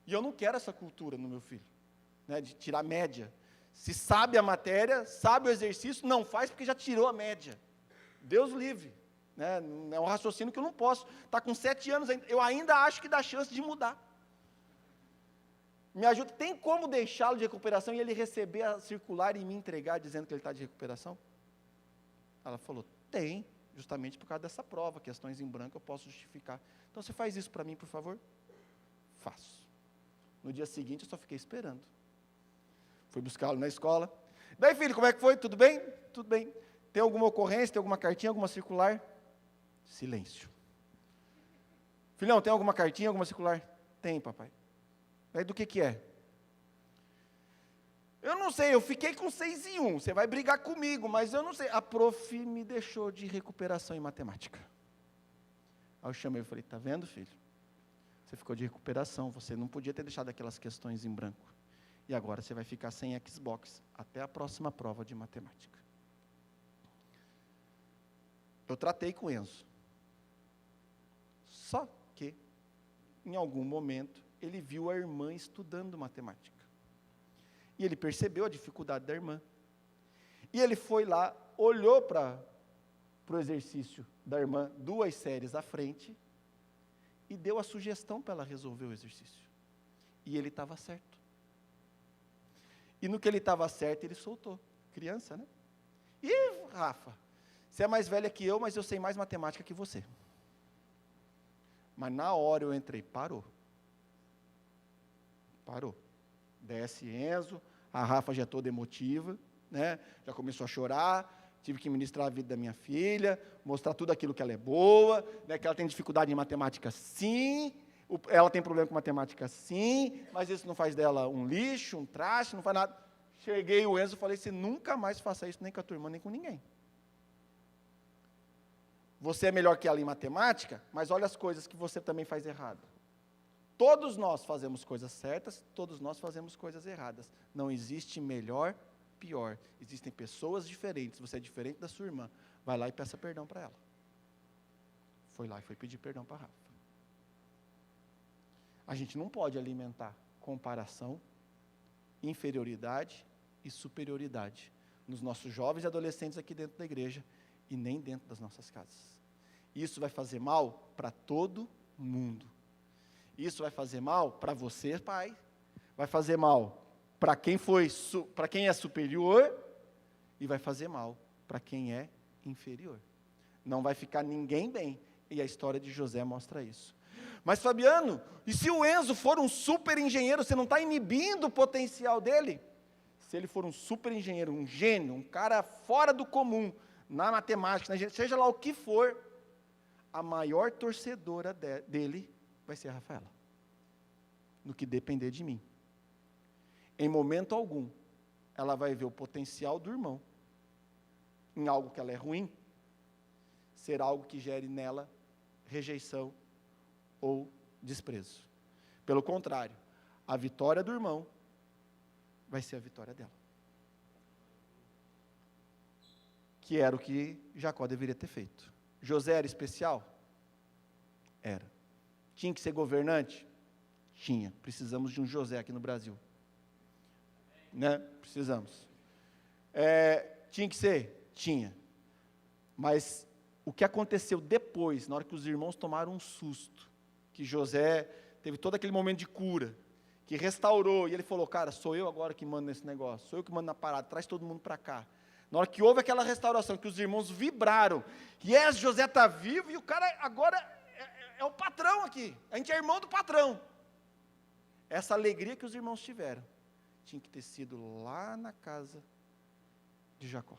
E eu não quero essa cultura no meu filho, né, de tirar média. Se sabe a matéria, sabe o exercício, não faz porque já tirou a média. Deus livre. Né, é um raciocínio que eu não posso. Está com 7 anos, eu ainda acho que dá chance de mudar. Me ajuda, tem como deixá-lo de recuperação e ele receber a circular e me entregar dizendo que ele está de recuperação? Ela falou, tem, justamente por causa dessa prova, questões em branco eu posso justificar. Então você faz isso para mim, por favor? Faço. No dia seguinte eu só fiquei esperando. Fui buscá-lo na escola. Daí, filho, como é que foi? Tudo bem? Tudo bem. Tem alguma ocorrência, tem alguma cartinha, alguma circular? Silêncio. Filhão, tem alguma cartinha, alguma circular? Tem, papai. Daí do que é? Eu não sei, eu fiquei com 6,1. Você vai brigar comigo, mas eu não sei. A prof me deixou de recuperação em matemática. Aí eu chamei e falei, tá vendo, filho? Você ficou de recuperação, você não podia ter deixado aquelas questões em branco. E agora você vai ficar sem Xbox até a próxima prova de matemática. Eu tratei com o Enzo. Só que, em algum momento, ele viu a irmã estudando matemática. E ele percebeu a dificuldade da irmã. E ele foi lá, olhou para o exercício da irmã 2 séries à frente e deu a sugestão para ela resolver o exercício. E ele estava certo. E no que ele estava certo, ele soltou. Criança, né? E, Rafa, você é mais velha que eu, mas eu sei mais matemática que você. Mas na hora eu entrei, parou. Desce Enzo, a Rafa já toda emotiva, né? Já começou a chorar, tive que ministrar a vida da minha filha, mostrar tudo aquilo que ela é boa, né? Que ela tem dificuldade em matemática, sim, ela tem problema com matemática, sim, mas isso não faz dela um lixo, um traste, não faz nada. Cheguei o Enzo e falei, você nunca mais faça isso, nem com a tua irmã, nem com ninguém. Você é melhor que ela em matemática, mas olha as coisas que você também faz errado. Todos nós fazemos coisas certas, todos nós fazemos coisas erradas. Não existe melhor, pior. Existem pessoas diferentes, você é diferente da sua irmã. Vai lá e peça perdão para ela. Foi lá e foi pedir perdão para a Rafa. A gente não pode alimentar comparação, inferioridade e superioridade nos nossos jovens e adolescentes aqui dentro da igreja e nem dentro das nossas casas. Isso vai fazer mal para todo mundo. Isso vai fazer mal para você, pai. Vai fazer mal para quem é superior e vai fazer mal para quem é inferior. Não vai ficar ninguém bem. E a história de José mostra isso. Mas, Fabiano, e se o Enzo for um super engenheiro, você não está inibindo o potencial dele? Se ele for um super engenheiro, um gênio, um cara fora do comum, na matemática, seja lá o que for, a maior torcedora dele vai ser a Rafaela, no que depender de mim. Em momento algum, ela vai ver o potencial do irmão em algo que ela é ruim, ser algo que gere nela rejeição ou desprezo. Pelo contrário, a vitória do irmão vai ser a vitória dela. Que era o que Jacó deveria ter feito. José era especial? Era. Tinha que ser governante? Tinha. Precisamos de um José aqui no Brasil. Né? Precisamos. Tinha que ser? Tinha. Mas o que aconteceu depois, na hora que os irmãos tomaram um susto, que José teve todo aquele momento de cura, que restaurou, e ele falou, cara, sou eu agora que mando nesse negócio, sou eu que mando na parada, traz todo mundo para cá. Na hora que houve aquela restauração, que os irmãos vibraram, José está vivo, e o cara agora é o patrão aqui, a gente é irmão do patrão. Essa alegria que os irmãos tiveram, tinha que ter sido lá na casa de Jacó.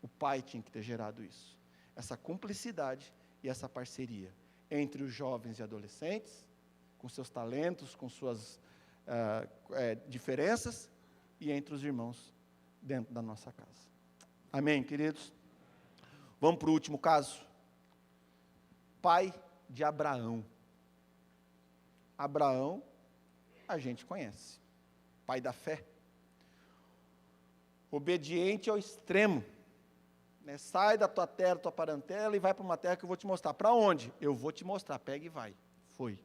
O pai tinha que ter gerado isso. Essa cumplicidade e essa parceria entre os jovens e adolescentes, com seus talentos, com suas diferenças, e entre os irmãos dentro da nossa casa. Amém, queridos? Vamos para o último caso. Pai de Abraão. Abraão, a gente conhece. Pai da fé. Obediente ao extremo. Né? Sai da tua terra, tua parentela, e vai para uma terra que eu vou te mostrar. Para onde? Eu vou te mostrar. Pega e vai. Foi.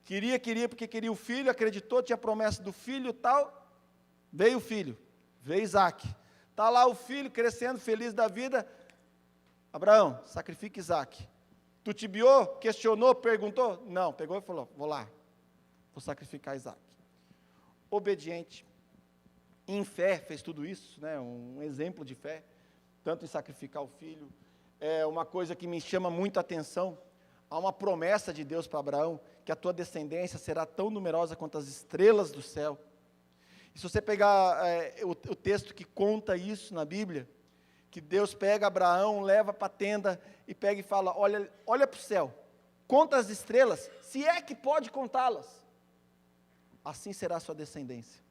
Queria, porque queria o filho, acreditou, tinha promessa do filho e tal. Veio o filho. Veio Isaac. Está lá o filho crescendo, feliz da vida. Abraão, sacrifica Isaac. Tu tibiou, questionou, perguntou? Não, pegou e falou, vou lá. Vou sacrificar Isaac. Obediente. Em fé, fez tudo isso, né? Um exemplo de fé. Tanto em sacrificar o filho. É uma coisa que me chama muito a atenção. Há uma promessa de Deus para Abraão, que a tua descendência será tão numerosa quanto as estrelas do céu. E se você pegar o texto que conta isso na Bíblia, que Deus pega Abraão, leva para a tenda e pega e fala, olha para o céu, conta as estrelas, se é que pode contá-las, assim será a sua descendência.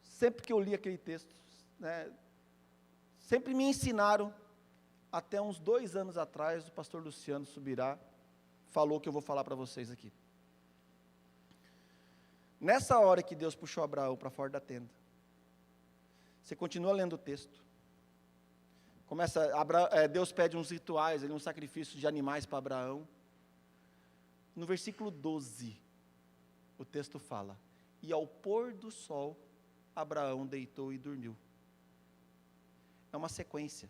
Sempre que eu li aquele texto, né, sempre me ensinaram, até uns 2 anos atrás, o pastor Luciano Subirá falou o que eu vou falar para vocês aqui. Nessa hora que Deus puxou Abraão para fora da tenda, você continua lendo o texto, Deus pede uns rituais, um sacrifício de animais para Abraão. No versículo 12, o texto fala, e ao pôr do sol, Abraão deitou e dormiu. É uma sequência.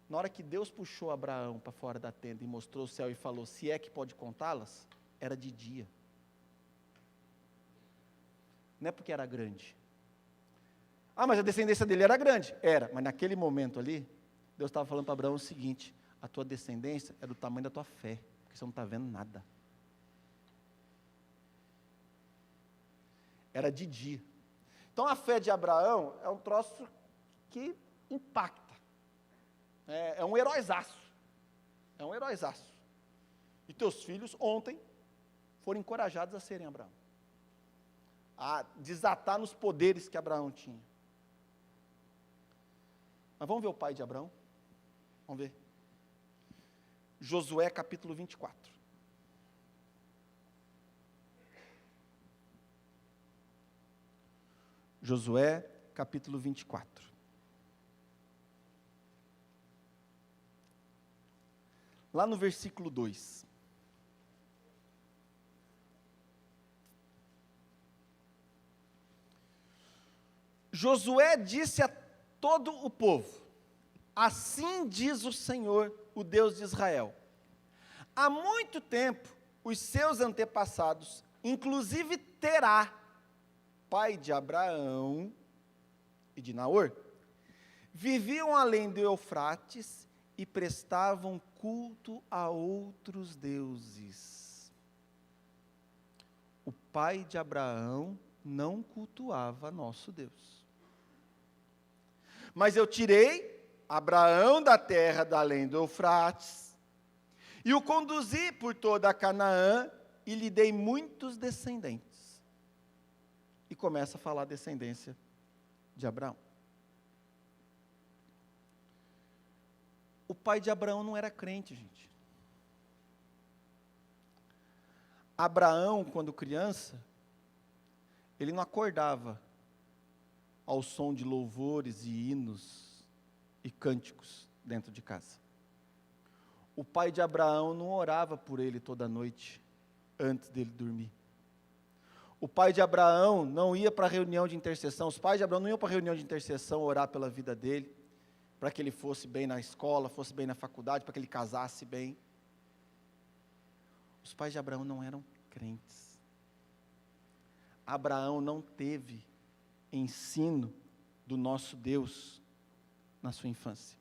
Na hora que Deus puxou Abraão para fora da tenda e mostrou o céu e falou, se é que pode contá-las, era de dia. Não é porque era grande. Mas a descendência dele era grande. Era, mas naquele momento ali, Deus estava falando para Abraão o seguinte, a tua descendência é do tamanho da tua fé, porque você não está vendo nada. Era de dia. Então a fé de Abraão é um troço que impacta. É um heróizaço. É um heróizaço. E teus filhos ontem foram encorajados a serem Abraão. A desatar nos poderes que Abraão tinha. Mas vamos ver o pai de Abraão? Vamos ver. Josué capítulo 24. Josué capítulo 24. Lá no versículo 2. Josué disse a todo o povo, assim diz o Senhor, o Deus de Israel, há muito tempo os seus antepassados, inclusive Terá, pai de Abraão e de Naor, viviam além do Eufrates e prestavam culto a outros deuses. O pai de Abraão não cultuava nosso Deus. Mas eu tirei Abraão da terra da além do Eufrates, e o conduzi por toda a Canaã, e lhe dei muitos descendentes. E começa a falar a descendência de Abraão. O pai de Abraão não era crente, gente. Abraão, quando criança, ele não acordava ao som de louvores e hinos e cânticos dentro de casa. O pai de Abraão não orava por ele toda noite, antes dele dormir. O pai de Abraão não ia para a reunião de intercessão, os pais de Abraão não iam para a reunião de intercessão orar pela vida dele, para que ele fosse bem na escola, fosse bem na faculdade, para que ele casasse bem. Os pais de Abraão não eram crentes. Abraão não teve ensino do nosso Deus na sua infância.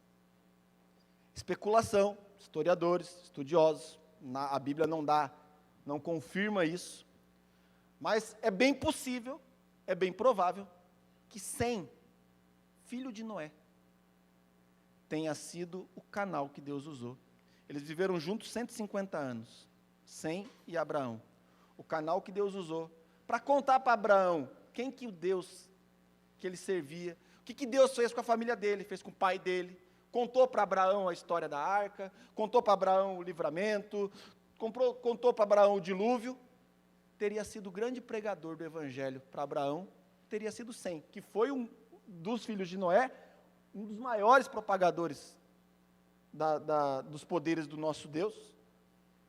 Especulação, historiadores, estudiosos, a Bíblia não confirma isso, mas é bem possível, é bem provável, que Sem, filho de Noé, tenha sido o canal que Deus usou. Eles viveram juntos 150 anos, Sem e Abraão. O canal que Deus usou para contar para Abraão quem que o Deus que ele servia, o que Deus fez com a família dele, fez com o pai dele, contou para Abraão a história da arca, contou para Abraão o livramento, contou para Abraão o dilúvio. Teria sido o grande pregador do evangelho para Abraão, teria sido Sem, que foi um dos filhos de Noé, um dos maiores propagadores dos poderes do nosso Deus,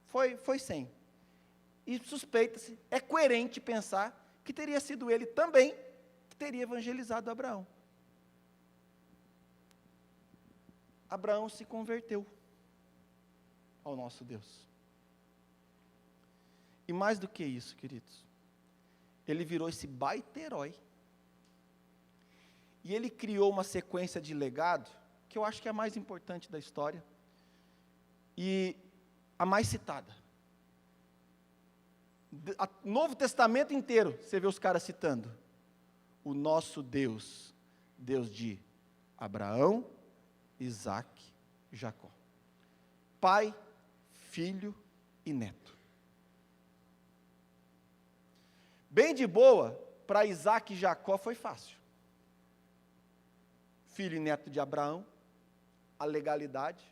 foi Sem. E suspeita-se, é coerente pensar que teria sido ele também que teria evangelizado Abraão. Abraão se converteu ao nosso Deus. E mais do que isso, queridos, ele virou esse baita herói. E ele criou uma sequência de legado, que eu acho que é a mais importante da história, e a mais citada. Novo Testamento inteiro, você vê os caras citando. O nosso Deus, Deus de Abraão, Isaac, Jacó. Pai, filho e neto. Bem de boa, para Isaac e Jacó foi fácil. Filho e neto de Abraão, a legalidade,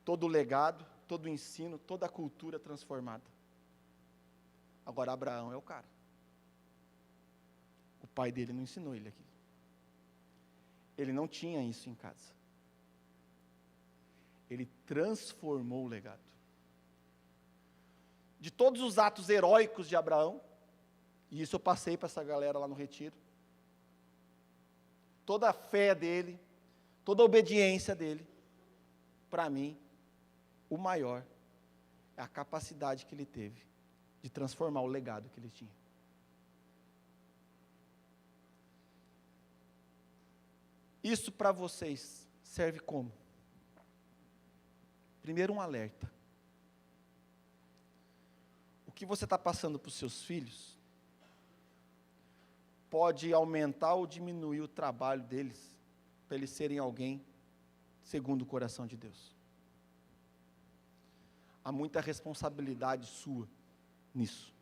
todo o legado, todo o ensino, toda a cultura transformada. Agora Abraão é o cara. O pai dele não ensinou ele aquilo. Ele não tinha isso em casa. Ele transformou o legado. De todos os atos heróicos de Abraão, e isso eu passei para essa galera lá no retiro, toda a fé dele, toda a obediência dele, para mim, o maior é a capacidade que ele teve de transformar o legado que ele tinha. Isso para vocês serve como? Primeiro, um alerta. O que você está passando para os seus filhos pode aumentar ou diminuir o trabalho deles, para eles serem alguém segundo o coração de Deus. Há muita responsabilidade sua nisso.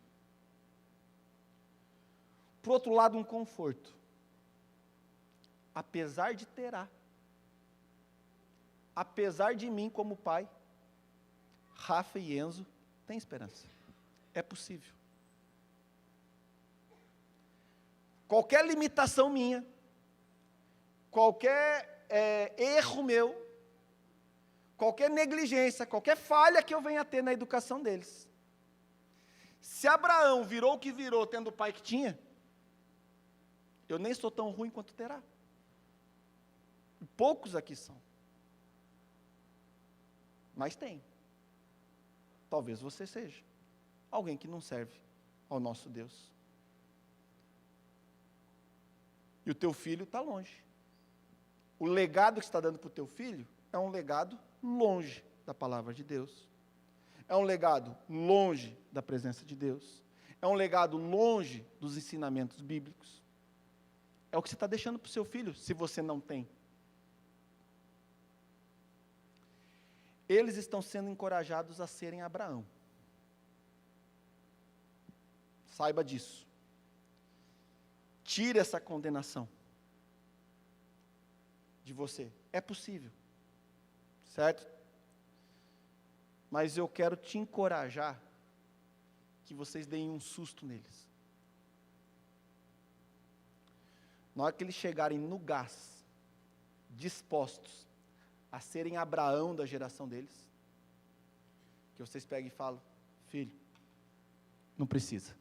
Por outro lado, um conforto. Apesar de terá, apesar de mim como pai, Rafa e Enzo têm esperança. É possível. Qualquer limitação minha, qualquer erro meu, qualquer negligência, qualquer falha que eu venha a ter na educação deles. Se Abraão virou o que virou tendo o pai que tinha, eu nem sou tão ruim quanto terá. Poucos aqui são. Mas tem. Talvez você seja alguém que não serve ao nosso Deus. E o teu filho está longe. O legado que você está dando para o teu filho é um legado longe da palavra de Deus. É um legado longe da presença de Deus. É um legado longe dos ensinamentos bíblicos. É o que você está deixando para o seu filho, se você não tem Eles estão sendo encorajados a serem Abraão. Saiba disso. Tire essa condenação de você. É possível, certo? Mas eu quero te encorajar que vocês deem um susto neles. Na hora que eles chegarem no gás, dispostos a serem Abraão da geração deles, que vocês peguem e falam: filho, não precisa.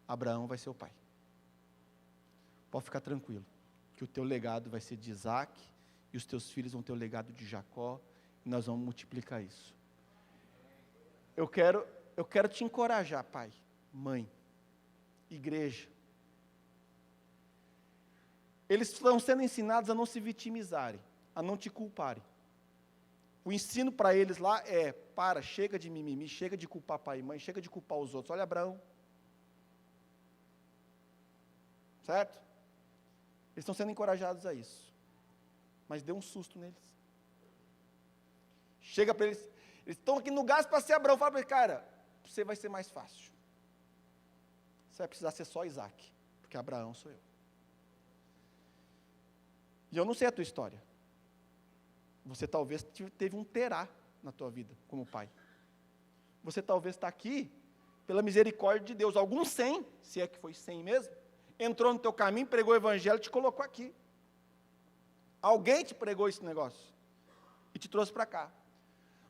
Abraão vai ser o pai. Pode ficar tranquilo, que o teu legado vai ser de Isaac, e os teus filhos vão ter o legado de Jacó, e nós vamos multiplicar isso. Eu quero te encorajar, pai, mãe, igreja. Eles estão sendo ensinados a não se vitimizarem, a não te culparem. O ensino para eles lá é: chega de mimimi, chega de culpar pai e mãe, chega de culpar os outros. Olha Abraão. Certo? Eles estão sendo encorajados a isso. Mas dê um susto neles. Chega para eles, eles estão aqui no gás para ser Abraão. Fala para eles: cara, você vai ser mais fácil. Você vai precisar ser só Isaac, porque Abraão sou eu. E eu não sei a tua história. Você talvez teve um Terá na tua vida, como pai. Você talvez está aqui, pela misericórdia de Deus. Algum 100, se é que foi 100 mesmo, entrou no teu caminho, pregou o evangelho e te colocou aqui. Alguém te pregou esse negócio e te trouxe para cá.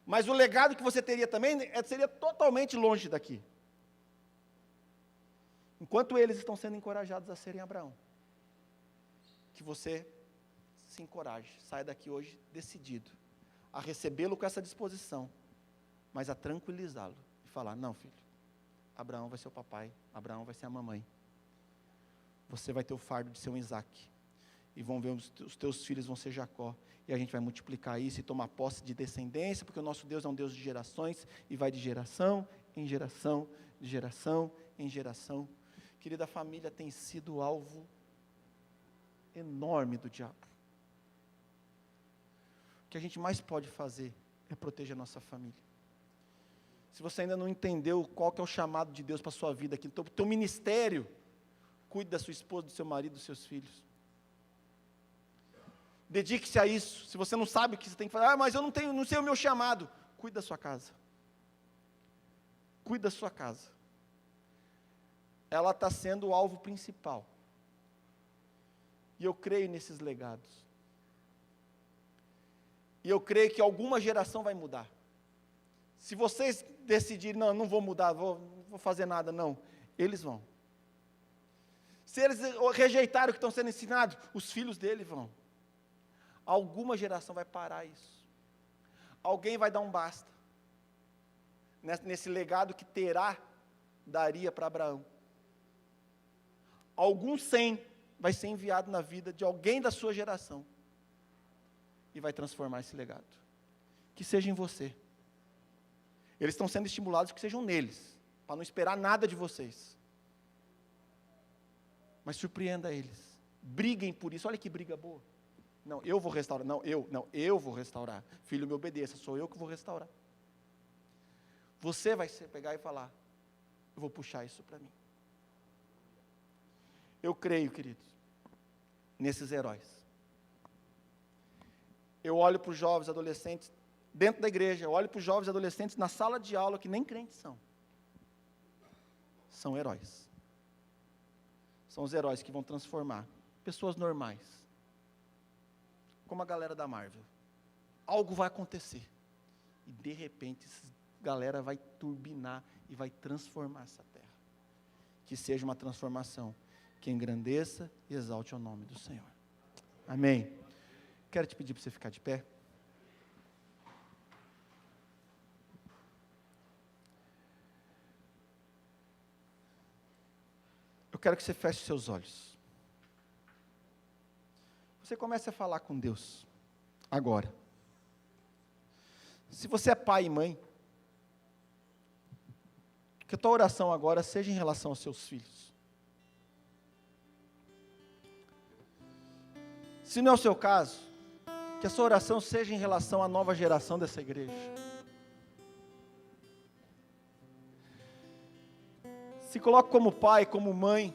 Mas o legado que você teria também seria totalmente longe daqui. Enquanto eles estão sendo encorajados a serem Abraão, que você se encoraje, saia daqui hoje decidido a recebê-lo com essa disposição, mas a tranquilizá-lo e falar: não, filho, Abraão vai ser o papai, Abraão vai ser a mamãe. Você vai ter o fardo de ser um Isaac, e vão ver os teus filhos vão ser Jacó, e a gente vai multiplicar isso e tomar posse de descendência, porque o nosso Deus é um Deus de gerações, e vai de geração em geração, de geração em geração. Querida, a família tem sido alvo enorme do diabo. O que a gente mais pode fazer é proteger a nossa família. Se você ainda não entendeu qual que é o chamado de Deus para a sua vida aqui, então, o teu ministério, cuide da sua esposa, do seu marido, dos seus filhos. Dedique-se a isso. Se você não sabe o que você tem que fazer: mas eu não sei o meu chamado. Cuide da sua casa. Cuide da sua casa. Ela está sendo o alvo principal. E eu creio nesses legados. E eu creio que alguma geração vai mudar. Se vocês decidirem: não vou mudar, não vou fazer nada, não, eles vão. Se eles rejeitarem o que estão sendo ensinados, os filhos dele vão. Alguma geração vai parar isso. Alguém vai dar um basta. Nesse legado que Terá daria para Abraão. Algum 100 vai ser enviado na vida de alguém da sua geração. E vai transformar esse legado. Que seja em você. Eles estão sendo estimulados que sejam neles, para não esperar nada de vocês. Mas surpreenda eles. Briguem por isso. Olha que briga boa. Não, eu vou restaurar. Eu vou restaurar. Filho, me obedeça, sou eu que vou restaurar. Você vai pegar e falar: eu vou puxar isso para mim. Eu creio, queridos, nesses heróis. Eu olho para os jovens adolescentes dentro da igreja, eu olho para os jovens adolescentes na sala de aula, que nem crentes são. São heróis. São os heróis que vão transformar pessoas normais, como a galera da Marvel. Algo vai acontecer, e de repente, essa galera vai turbinar e vai transformar essa terra. Que seja uma transformação que engrandeça e exalte o nome do Senhor. Amém. Quero te pedir para você ficar de pé. Eu quero que você feche seus olhos. Você comece a falar com Deus, agora. Se você é pai e mãe, que a tua oração agora seja em relação aos seus filhos. Se não é o seu caso, Que a sua oração seja em relação à nova geração dessa igreja. Se coloque como pai, como mãe,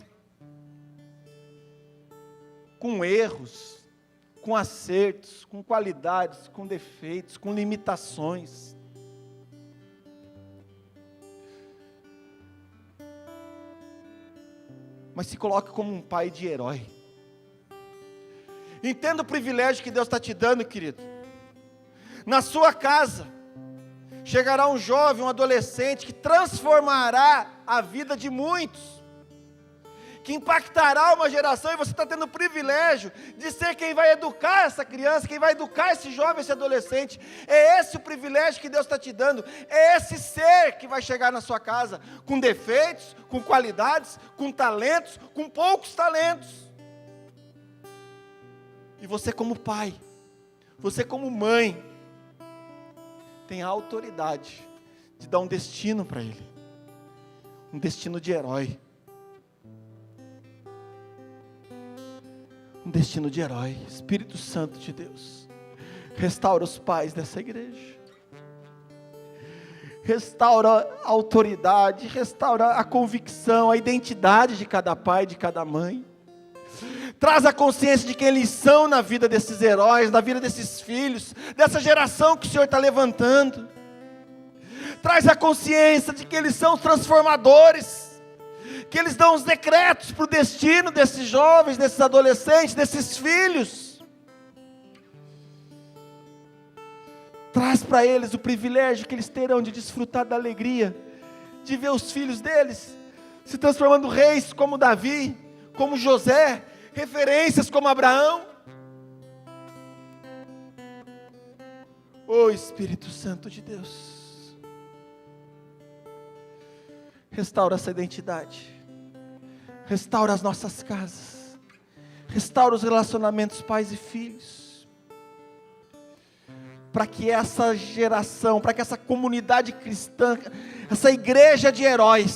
com erros, com acertos, com qualidades, com defeitos, com limitações. Mas se coloque como um pai de herói. Entenda o privilégio que Deus está te dando, querido. Na sua casa, chegará um jovem, um adolescente, que transformará a vida de muitos, que impactará uma geração, e você está tendo o privilégio de ser quem vai educar essa criança, quem vai educar esse jovem, esse adolescente. É esse o privilégio que Deus está te dando, é esse ser que vai chegar na sua casa, com defeitos, com qualidades, com talentos, com poucos talentos. E você como pai, você como mãe, tem a autoridade de dar um destino para ele, um destino de herói, um destino de herói. Espírito Santo de Deus, restaura os pais dessa igreja, restaura a autoridade, restaura a convicção, a identidade de cada pai, de cada mãe. Traz a consciência de quem eles são na vida desses heróis, na vida desses filhos, dessa geração que o Senhor está levantando. Traz a consciência de que eles são os transformadores, que eles dão os decretos para o destino desses jovens, desses adolescentes, desses filhos. Traz para eles o privilégio que eles terão de desfrutar da alegria, de ver os filhos deles se transformando reis como Davi, como José, referências como Abraão. Oh Espírito Santo de Deus, restaura essa identidade, restaura as nossas casas, restaura os relacionamentos pais e filhos, para que essa geração, para que essa comunidade cristã, essa igreja de heróis,